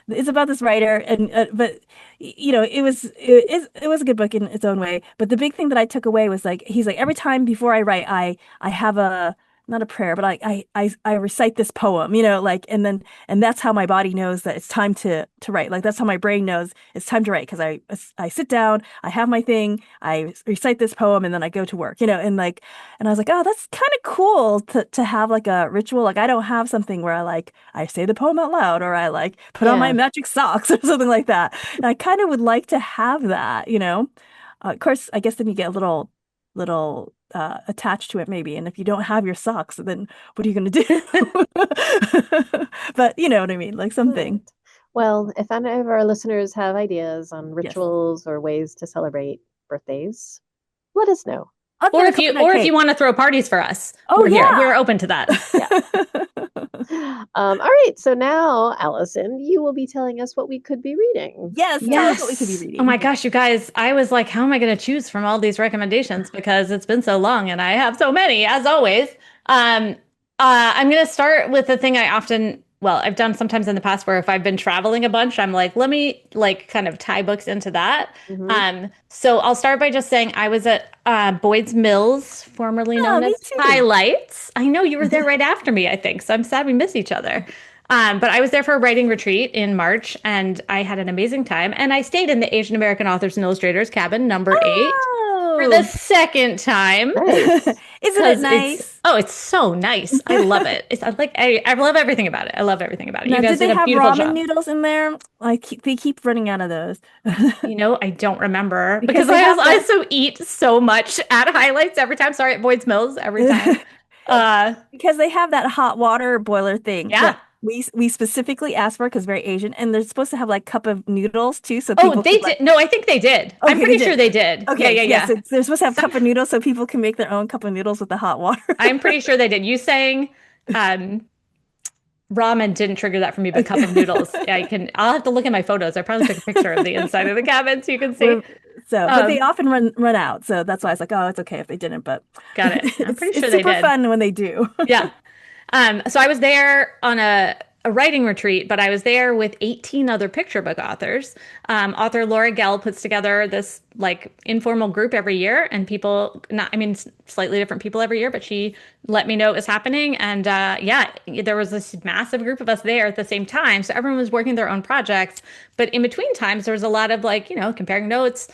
it's about this writer and but it was a good book in its own way. But the big thing that I took away was like he's like every time before I write, I have a not a prayer, but I recite this poem, like and that's how my body knows that it's time to write. Like that's how my brain knows it's time to write because I sit down, I have my thing, I recite this poem, and then I go to work, and I was like, oh, that's kind of cool to have like a ritual. Like I don't have something where I say the poem out loud or I like put on my Yeah. magic socks or something like that. And I kind of would like to have that. Of course, I guess then you get a little attached to it maybe. And if you don't have your socks, then what are you going to do? But you know what I mean, like something. Right. Well, if any of our listeners have ideas on Yes. rituals or ways to celebrate birthdays, let us know. I'll Or get a if you coconut cake. want to throw parties for us, Oh, we're here. yeah. We're open to that. All right. So now, Allison, you will be telling us what we could be reading. Yes, tell us what we could be reading. Oh my gosh, you guys, I was like, how am I going to choose from all these recommendations because it's been so long and I have so many, as always. I'm going to start with the thing I've done sometimes in the past where if I've been traveling a bunch, I'm like, let me like kind of tie books into that. So I'll start by just saying I was at Boyd's Mills, formerly known me as too. Highlights. I know you were there right after me, I think. So I'm sad we miss each other. But I was there for a writing retreat in March and I had an amazing time. And I stayed in the Asian American Authors and Illustrators cabin number 8 for the second time. Nice. Isn't it nice? It's so nice. I love it. I love everything about it. I love everything about it. Now, You guys did they did a have beautiful ramen job. noodles in there? They keep running out of those. I don't remember Because because they have I also eat so much at Highlights every time. Sorry, at Boyd's Mills every time. Because they have that hot water boiler thing Yeah. that we specifically asked for because very Asian, and they're supposed to have like cup of noodles too, so Oh, people they could, like, did. No, I think they did. I'm Okay, pretty they sure did. they did. Okay, Yeah. so they're supposed to have cup of noodles so people can make their own cup of noodles with the hot water. I'm pretty sure they did. You saying ramen didn't trigger that for me, but cup of noodles. I'll have to look at my photos. I probably took a picture of the inside of the cabin so you can see. But they often run out, so that's why I was like, oh, it's okay if they didn't, but Got it. I'm pretty sure it's they super did. fun when they do. Yeah. So I was there on a writing retreat, but I was there with 18 other picture book authors. Author Laura Gell puts together this like informal group every year, and slightly different people every year, but she let me know it was happening. And there was this massive group of us there at the same time. So everyone was working their own projects, but in between times, there was a lot of comparing notes,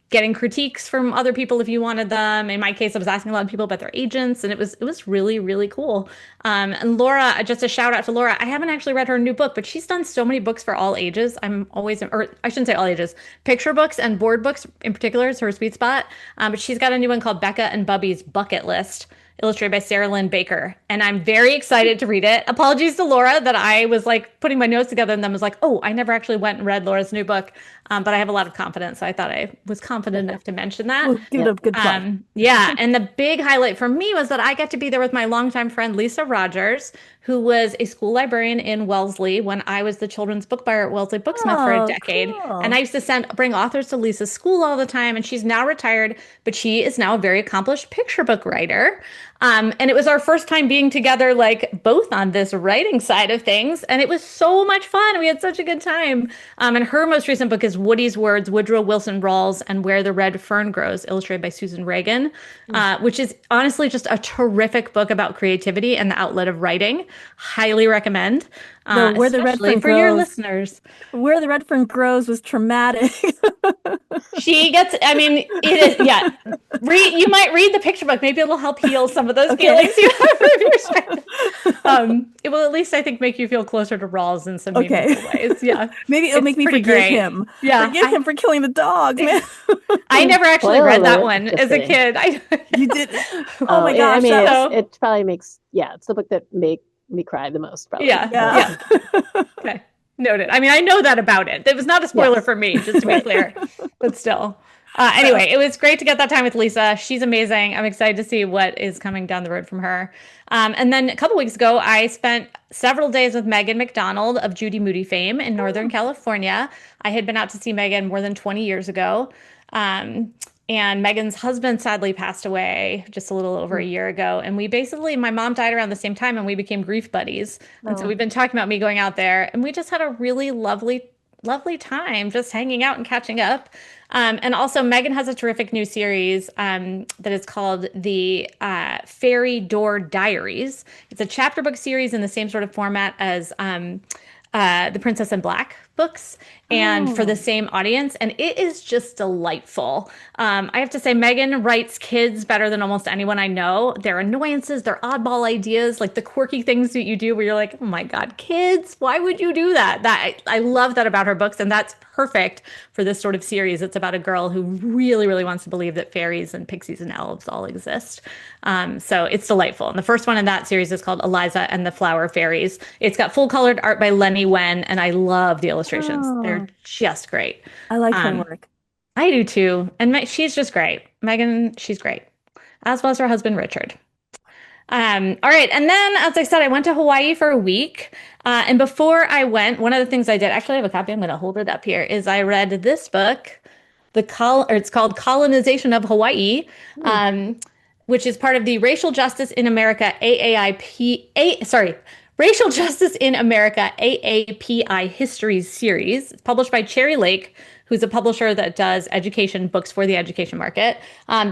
getting critiques from other people if you wanted them. In my case, I was asking a lot of people about their agents, and it was really, really cool. And Laura, just a shout out to Laura. I haven't actually read her new book, but she's done so many books for all ages. Or I shouldn't say all ages, picture books and board books in particular is her sweet spot. But she's got a new one called Becca and Bubby's Bucket List, illustrated by Sarah Lynn Baker. And I'm very excited to read it. Apologies to Laura that I was like putting my notes together and then was like, oh, I never actually went and read Laura's new book. But I have a lot of confidence. So I thought I was confident enough to mention that. We'll give it a good plug. And the big highlight for me was that I got to be there with my longtime friend, Lisa Rogers, who was a school librarian in Wellesley when I was the children's book buyer at Wellesley Booksmith for a decade. Cool. And I used to bring authors to Lisa's school all the time. And she's now retired, but she is now a very accomplished picture book writer. And it was our first time being together, like both on this writing side of things. And it was so much fun. We had such a good time. And her most recent book is Woody's Words, Woodrow Wilson Rawls, and Where the Red Fern Grows, illustrated by Susan Reagan, which is honestly just a terrific book about creativity and the outlet of writing. Highly recommend. Where the Red Fern for Grows, your listeners. Where the Red Fern Grows was traumatic. She gets, it is, yeah. You might read the picture book. Maybe it'll help heal some of those feelings you have. It will at least, I think, make you feel closer to Rawls in some meaningful ways. Yeah. Maybe it'll make me forgive him. Yeah. Forgive him for killing the dog, man. I never actually read that one as a kid. You did? Oh my gosh. It probably makes, it's the book that made me cry the most, probably. Yeah. Okay. Noted. I know that about it. It was not a spoiler for me, just to be clear, but still. Anyway, it was great to get that time with Lisa. She's amazing. I'm excited to see what is coming down the road from her. And then a couple weeks ago, I spent several days with Megan McDonald of Judy Moody fame in Northern California. I had been out to see Megan more than 20 years ago. And Megan's husband sadly passed away just a little over a year ago. And my mom died around the same time and we became grief buddies. And so we've been talking about me going out there, and we just had a really lovely time just hanging out and catching up. And also Megan has a terrific new series that is called the Fairy Door Diaries. It's a chapter book series in the same sort of format as The Princess in Black books and for the Oh. same audience. And it is just delightful. I have to say, Megan writes kids better than almost anyone I know. Their annoyances, their oddball ideas, like the quirky things that you do where you're like, oh my God, kids, why would you do that? I love that about her books. And that's perfect for this sort of series. It's about a girl who really, really wants to believe that fairies and pixies and elves all exist. So it's delightful. And the first one in that series is called Eliza and the Flower Fairies. It's got full colored art by Lenny Wen, and I love the illustrations. They're Oh, just great. I like her Um, work. I do too. And she's just great. Megan, she's great, as well as her husband, Richard. All right. And then, as I said, I went to Hawaii for a week. And before I went, one of the things I did, actually, I have a copy. I'm going to hold it up here, is I read this book, it's called Colonization of Hawaii, Hmm. um, which is part of the Racial Justice in America Racial Justice in America AAPI Histories series. It's published by Cherry Lake, who's a publisher that does education books for the education market.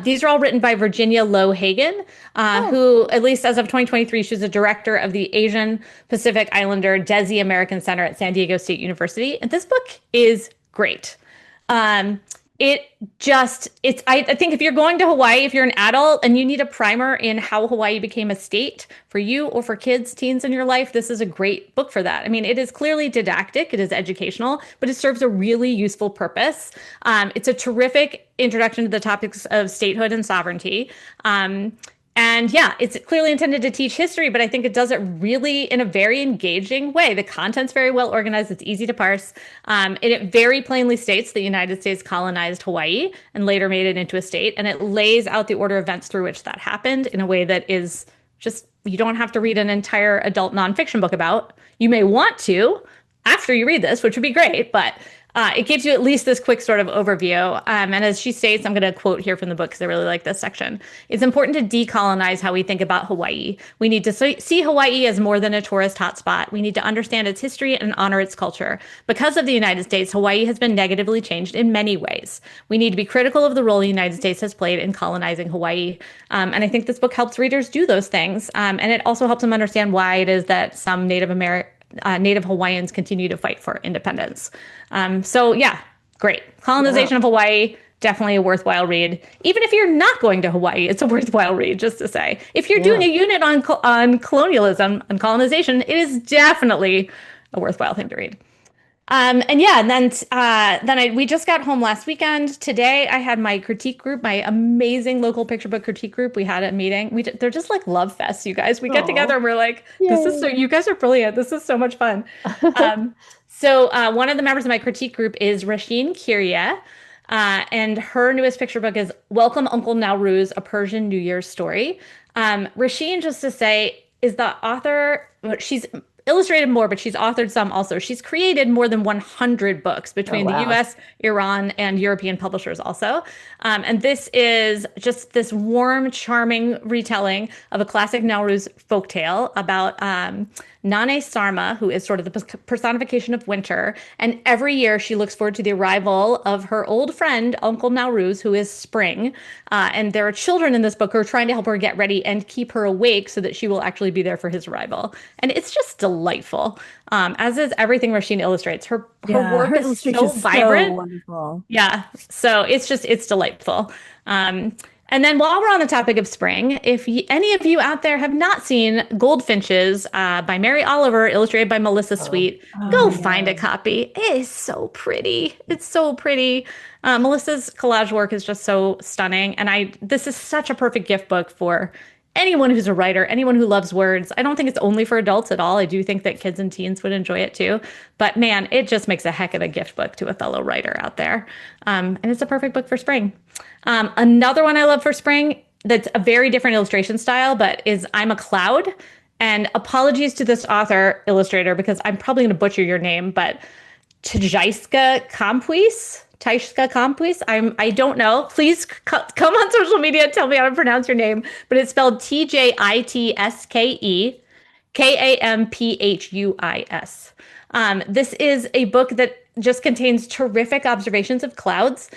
These are all written by Virginia Lowe Hagan, Oh, who, at least as of 2023, she's a director of the Asian Pacific Islander Desi American Center at San Diego State University. And this book is great. Um, I think if you're going to Hawaii, if you're an adult and you need a primer in how Hawaii became a state for you or for kids, teens in your life, this is a great book for that. I mean, it is clearly didactic, it is educational, but it serves a really useful purpose. It's a terrific introduction to the topics of statehood and sovereignty. And yeah, it's clearly intended to teach history, but I think it does it really in a very engaging way. The content's very well organized. It's easy to parse. And it very plainly states the United States colonized Hawaii and later made it into a state. And it lays out the order of events through which that happened in a way that is just, you don't have to read an entire adult nonfiction book about. You may want to after you read this, which would be great, but it gives you at least this quick sort of overview. And as she states, I'm going to quote here from the book because I really like this section. It's important to decolonize how we think about Hawaii. We need to see Hawaii as more than a tourist hotspot. We need to understand its history and honor its culture. Because of the United States, Hawaii has been negatively changed in many ways. We need to be critical of the role the United States has played in colonizing Hawaii. And I think this book helps readers do those things. And it also helps them understand why it is that some Native Hawaiians continue to fight for independence. So yeah, great. Colonization wow. of Hawaii, definitely a worthwhile read. Even if you're not going to Hawaii, it's a worthwhile read, just to say. If you're doing Yeah. a unit on colonialism and colonization, it is definitely a worthwhile thing to read. And yeah, and then we just got home last weekend. Today I had my critique group, my amazing local picture book critique group. We had a meeting. They're just like love fests, you guys. We get together Oh, and we're like, yay. you guys are brilliant. This is so much fun. One of the members of my critique group is Rasheen Kiria. And her newest picture book is Welcome Uncle Nowruz, A Persian New Year's Story. Rasheen, just to say, is the author. She's illustrated more, but she's authored some also. She's created more than 100 books Oh, between the wow. US, Iran, and European publishers also. And this is just this warm, charming retelling of a classic Nowruz folktale about Nane Sarma, who is sort of the personification of winter. And every year she looks forward to the arrival of her old friend, Uncle Nowruz, who is spring. And there are children in this book who are trying to help her get ready and keep her awake so that she will actually be there for his arrival. And it's just delightful. As is everything Rasheen illustrates. Her Yeah, work her is so illustration is so vibrant. wonderful. Yeah. So it's delightful. And then while we're on the topic of spring, if any of you out there have not seen Goldfinches by Mary Oliver, illustrated by Melissa Oh, Sweet, Oh go find yeah. a copy. It is so pretty. It's so pretty. Melissa's collage work is just so stunning. And this is such a perfect gift book for anyone who's a writer, anyone who loves words. I don't think it's only for adults at all. I do think that kids and teens would enjoy it too. But man, it just makes a heck of a gift book to a fellow writer out there. And it's a perfect book for spring. Another one I love for spring that's a very different illustration style, but is I'm a Cloud. And apologies to this author illustrator because I'm probably going to butcher your name, but Taishka Kampuis. I don't know. Please come on social media and tell me how to pronounce your name, but it's spelled TJITSKE KAMPHUIS. This is a book that just contains terrific observations of clouds,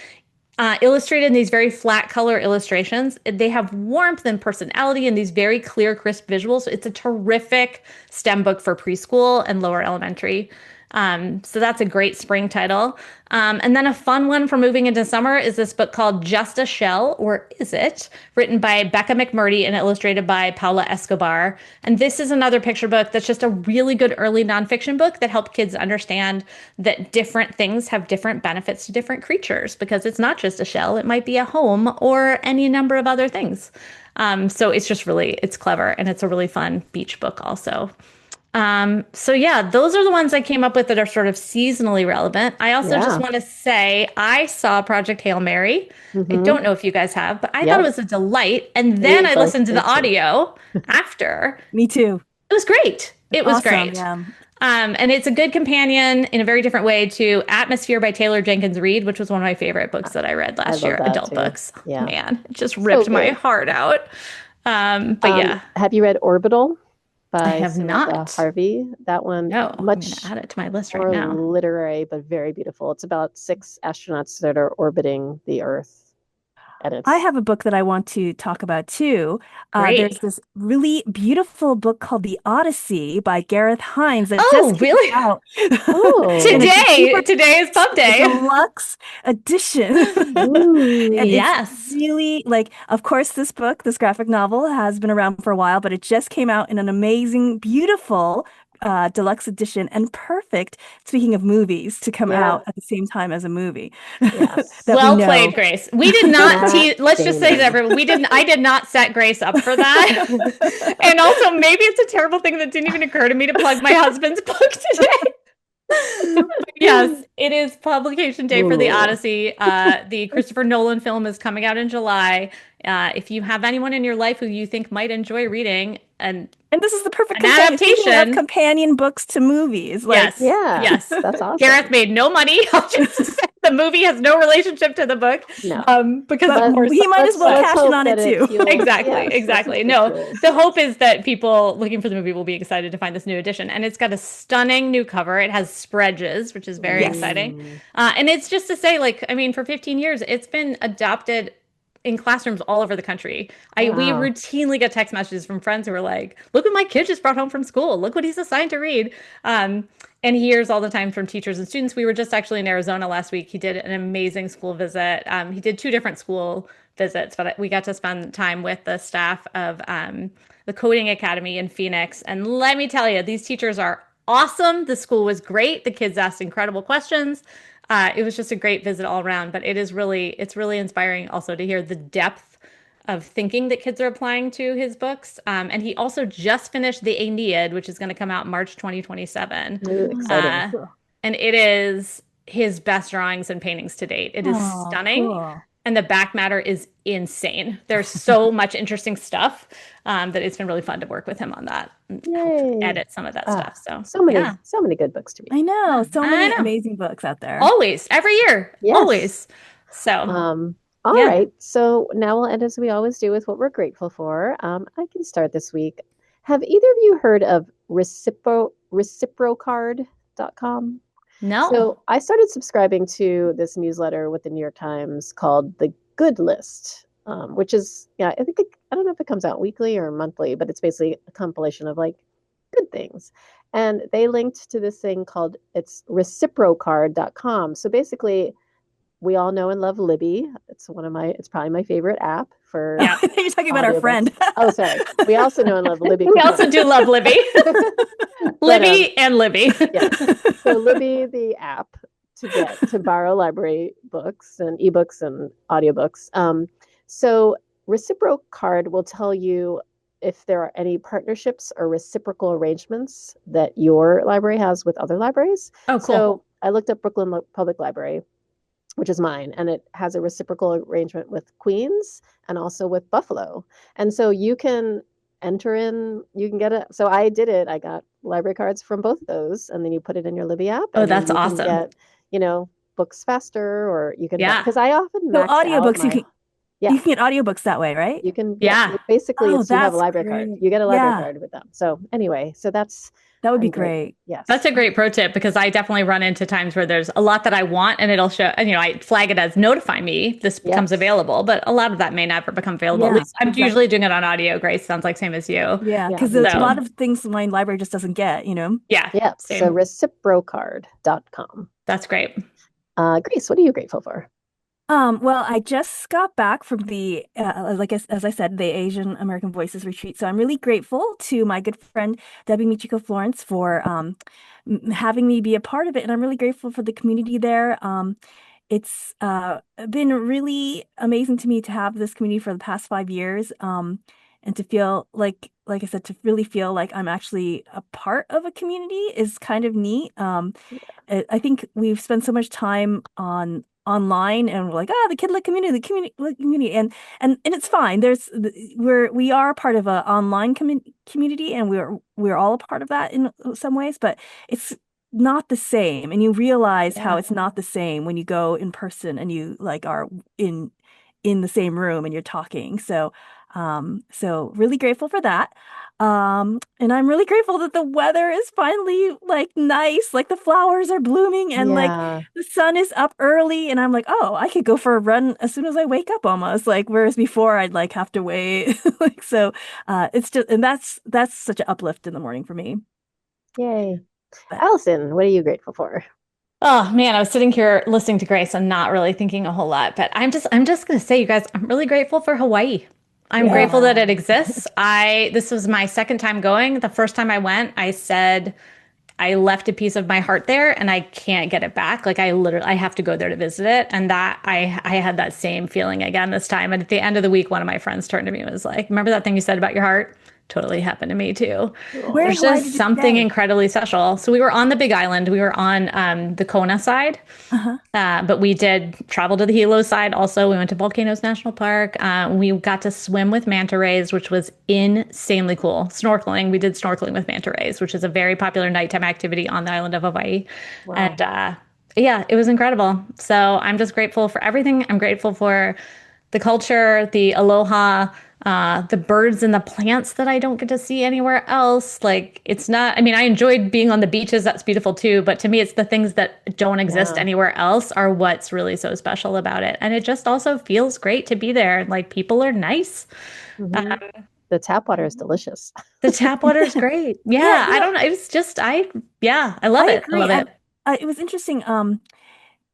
illustrated in these very flat color illustrations. They have warmth and personality and these very clear, crisp visuals. It's a terrific STEM book for preschool and lower elementary. So that's a great spring title. And then a fun one for moving into summer is this book called Just a Shell, or Is It? Written by Becca McMurdy and illustrated by Paula Escobar. And this is another picture book that's just a really good early nonfiction book that helps kids understand that different things have different benefits to different creatures, because it's not just a shell, it might be a home or any number of other things. So it's just really, it's clever, and it's a really fun beach book also. So yeah, those are the ones I came up with that are sort of seasonally relevant. I also just Yeah. want to say I saw Project Hail Mary. I Mhm. don't know if you guys have, but I thought it Yep. was a delight. And then We I both listened to the did too. audio after. Me too. It was great. It was Awesome. great. Yeah. And it's a good companion in a very different way to Atmosphere by Taylor Jenkins Reid, which was one of my favorite books that I read I last love year, that adult too. books. Yeah. Man, it just So ripped my good. heart out. But yeah, Have you read Orbital I by have Samantha not. Harvey? That one, No, I'm going to much add it to my list right more now. literary, but very beautiful. It's about 6 astronauts that are orbiting the Earth. And I it's, have a book that I want to talk about too. There's Great. this really beautiful book called The Odyssey by Gareth Hines that just Oh, came really? out. oh, And it's a super Today is pub a day. deluxe edition. And ooh, it's Yes. really like, of course, this book, this graphic novel, has been around for a while, but it just came out in an amazing, beautiful deluxe edition, and perfect, speaking of movies, to come yeah, out at the same time as a movie yes. that we Well know. played, Grace. We did not Matt let's just say to Damon. everyone, I did not set Grace up for that. And also maybe it's a terrible thing that didn't even occur to me to plug my husband's book today. But yes, it is publication day for the Ooh, Odyssey. The Christopher Nolan film is coming out in July. If you have anyone in your life who you think might enjoy reading And this is the perfect an companion. Speaking of adaptation, companion books to movies, like, yes, yeah, yes. that's Gareth awesome. made no money. I'll just say the movie has no relationship to the book, No, because of but but course. he might as well let's cash in hope on it that it too. fuels, Exactly, yes, let's hope exactly. it No, fuels. the hope is that people looking for the movie will be excited to find this new edition. And it's got a stunning new cover. It has spreads, which is very Yes. exciting. Mm, And it's just to say, like, I mean, for 15 years, it's been adopted in classrooms all over the country. We wow. routinely get text messages from friends who are like, "Look what my kid just brought home from school. Look what he's assigned to read." And he hears all the time from teachers and students. We were just actually in Arizona last week. He did an amazing school visit. He did 2 different school visits, but we got to spend time with the staff of the Coding Academy in Phoenix. And let me tell you, these teachers are awesome. The school was great. The kids asked incredible questions. It was just a great visit all around, but it's really inspiring also to hear the depth of thinking that kids are applying to his books. And he also just finished the Aeneid, which is going to come out March 2027. Ooh, exciting. Uh, and it is his best drawings and paintings to date. It is Oh, stunning. cool. And the back matter is insane. There's so much interesting stuff that it's been really fun to work with him on that and help Yay. edit some of that Ah, stuff. So, so many, yeah, so many good books to read. I know. So I many know. amazing books out there. Always, every year, Yes. always. So, All yeah. right. So now we'll end as we always do with what we're grateful for. I can start this week. Have either of you heard of reciprocard.com? No. So I started subscribing to this newsletter with the New York Times called The Good List, which is, yeah, I don't know if it comes out weekly or monthly, but it's basically a compilation of like good things. And they linked to this thing called, it's reciprocard.com. So basically, we all know and love Libby. It's probably my favorite app for Yeah. You're talking about our audiobooks. friend. Oh, sorry. We also know and love Libby. We also do love Libby. Libby and Libby. Yes. So Libby, the app to borrow library books and ebooks and audiobooks. So Reciprocard will tell you if there are any partnerships or reciprocal arrangements that your library has with other libraries. Oh, cool. So I looked up Brooklyn Public Library, which is mine, and it has a reciprocal arrangement with Queens and also with Buffalo. And so you can get it. So I did it. I got library cards from both of those, and then you put it in your Libby app. Oh, And then that's you awesome. can get, books faster, or you can, Yeah. because I often So max out audiobooks, you my, can Yeah. You can get audiobooks that way, right? You can, Yeah. basically Oh, it's you have a that's library card. great. You get a library Yeah, card with them. So anyway, so that would be I'm great. Yes. That's a great pro tip because I definitely run into times where there's a lot that I want and it'll show, and I flag it as notify me if this becomes Yes. available, but a lot of that may never become available. At Yeah, least I'm exactly. usually doing it on audio. Grace sounds like same as you. Yeah, Yeah, because me there's a too. lot of things my library just doesn't get, Yeah, Yeah. So same. reciprocard.com. That's great. Grace, what are you grateful for? Well, I just got back from the, as I said, the Asian American Voices retreat. So I'm really grateful to my good friend Debbie Michiko Florence for having me be a part of it, and I'm really grateful for the community there. It's been really amazing to me to have this community for the past 5 years, and to feel like I said, to really feel like I'm actually a part of a community is kind of neat. I think we've spent so much time online and we're like, the kidlit community, the community, and it's fine. We are part of a online community, and we're all a part of that in some ways, but it's not the same. And you realize how it's not the same when you go in person and you like are in the same room and you're talking. So really grateful for that. And I'm really grateful that the weather is finally like nice, like the flowers are blooming and like Yeah. the sun is up early, and I'm like, oh, I could go for a run as soon as I wake up almost. Like whereas before I'd like have to wait. Like so it's just, and that's such an uplift in the morning for me. Yay. But Alison, what are you grateful for? Oh man, I was sitting here listening to Grace and not really thinking a whole lot, but I'm just gonna say, you guys, I'm really grateful for Hawaii. I'm yeah. grateful that it exists. This was my second time going. The first time I went, I said I left a piece of my heart there and I can't get it back. Like I have to go there to visit it. And that I had that same feeling again this time. And at the end of the week, one of my friends turned to me and was like, remember that thing you said about your heart? Totally happened to me too. Where in There's Hawaii just did you something stay? incredibly special. So we were on the Big Island. We were on the Kona side. Uh-huh. But we did travel to the Hilo side also. We went to Volcanoes National Park. We got to swim with manta rays, which was insanely cool. Snorkeling. We did snorkeling with manta rays, which is a very popular nighttime activity on the island of Hawaii. Wow. And yeah, it was incredible. So I'm just grateful for everything. I'm grateful for the culture, the aloha, the birds and the plants that I don't get to see anywhere else. Like it's not, I mean, I enjoyed being on the beaches. That's beautiful too. But to me, it's the things that don't exist anywhere else are what's really so special about it. And it just also feels great to be there. Like people are nice. The tap water is delicious. The tap water is great. Yeah, I don't know. It's just, I love it. Agree. I love it. It was interesting.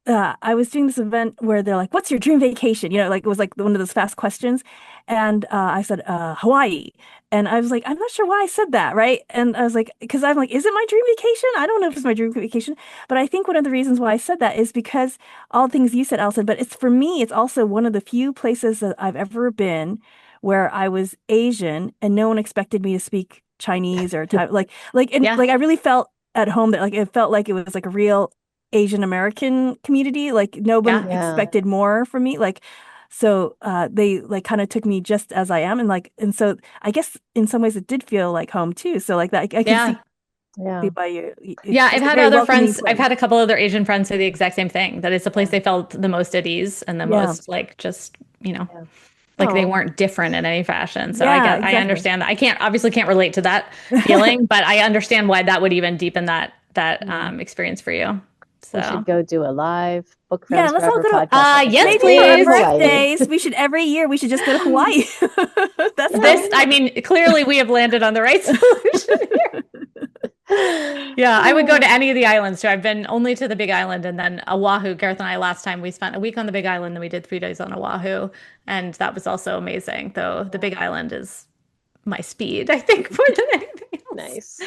I was doing this event where they're like, "What's your dream vacation?" Like it was like one of those fast questions, and I said Hawaii, and I was like, I'm not sure why I said that, right? And I was like, because I'm like, is it my dream vacation? I don't know if it's my dream vacation, but I think one of the reasons why I said that is because all the things you said, Alison. But it's for me, it's also one of the few places that I've ever been where I was Asian and no one expected me to speak Chinese or Thai, and like I really felt at home that like it felt like it was like a real Asian American community. Like no one expected more from me. Like so they like kind of took me just as I am, and so I guess in some ways it did feel like home too. So like that I can see by you. Yeah, I've had other friends. I've had a couple other Asian friends say the exact same thing, that it's the place they felt the most at ease and the most like just, like they weren't different in any fashion. So I understand that. I obviously can't relate to that feeling, but I understand why that would even deepen that experience for you. So we should go do a live Book Friends let's all Forever go to podcast. yes, maybe please. for our birthdays. We should every year we should just go to Hawaii. I mean, clearly we have landed on the right solution here. Yeah, I would go to any of the islands. So I've been only to the Big Island and then Oahu. Gareth and I last time we spent a week on the Big Island and we did 3 days on Oahu, and that was also amazing. Though the Big Island is my speed, I think, more than anything else.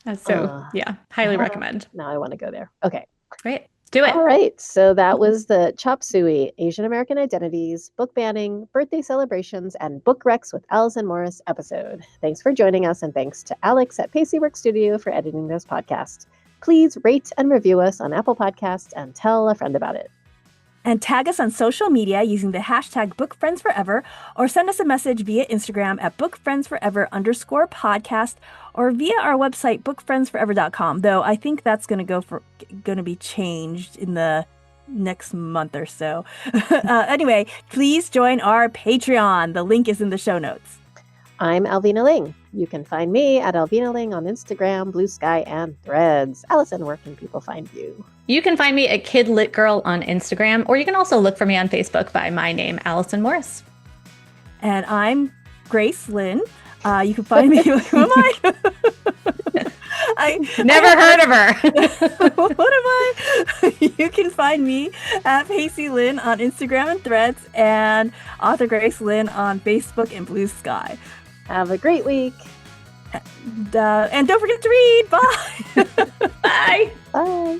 Nice. So yeah, highly recommend. Now I want to go there. Okay. Great. Do it. All right. So that was the Chop Suey, Asian American Identities, Book Banning, Birthday Celebrations, and Book Recs with Alison Morris episode. Thanks for joining us, and thanks to Alex at Pacey Work Studio for editing this podcast. Please rate and review us on Apple Podcasts and tell a friend about it. And tag us on social media using the hashtag BookFriendsForever, or send us a message via Instagram at BookFriendsForever_podcast, or via our website, bookfriendsforever.com. Though I think that's going to be changed in the next month or so. Anyway, please join our Patreon. The link is in the show notes. I'm Alvina Ling. You can find me at Alvina Ling on Instagram, Blue Sky, and Threads. Allison, where can people find you? You can find me at Kid Lit Girl on Instagram, or you can also look for me on Facebook by my name, Alison Morris. And I'm Grace Lynn. You can find me. Who am I? I never heard of her. What am I? You can find me at Pacey Lynn on Instagram and Threads, and author Grace Lynn on Facebook and Blue Sky. Have a great week. And don't forget to read. Bye. Bye. Bye.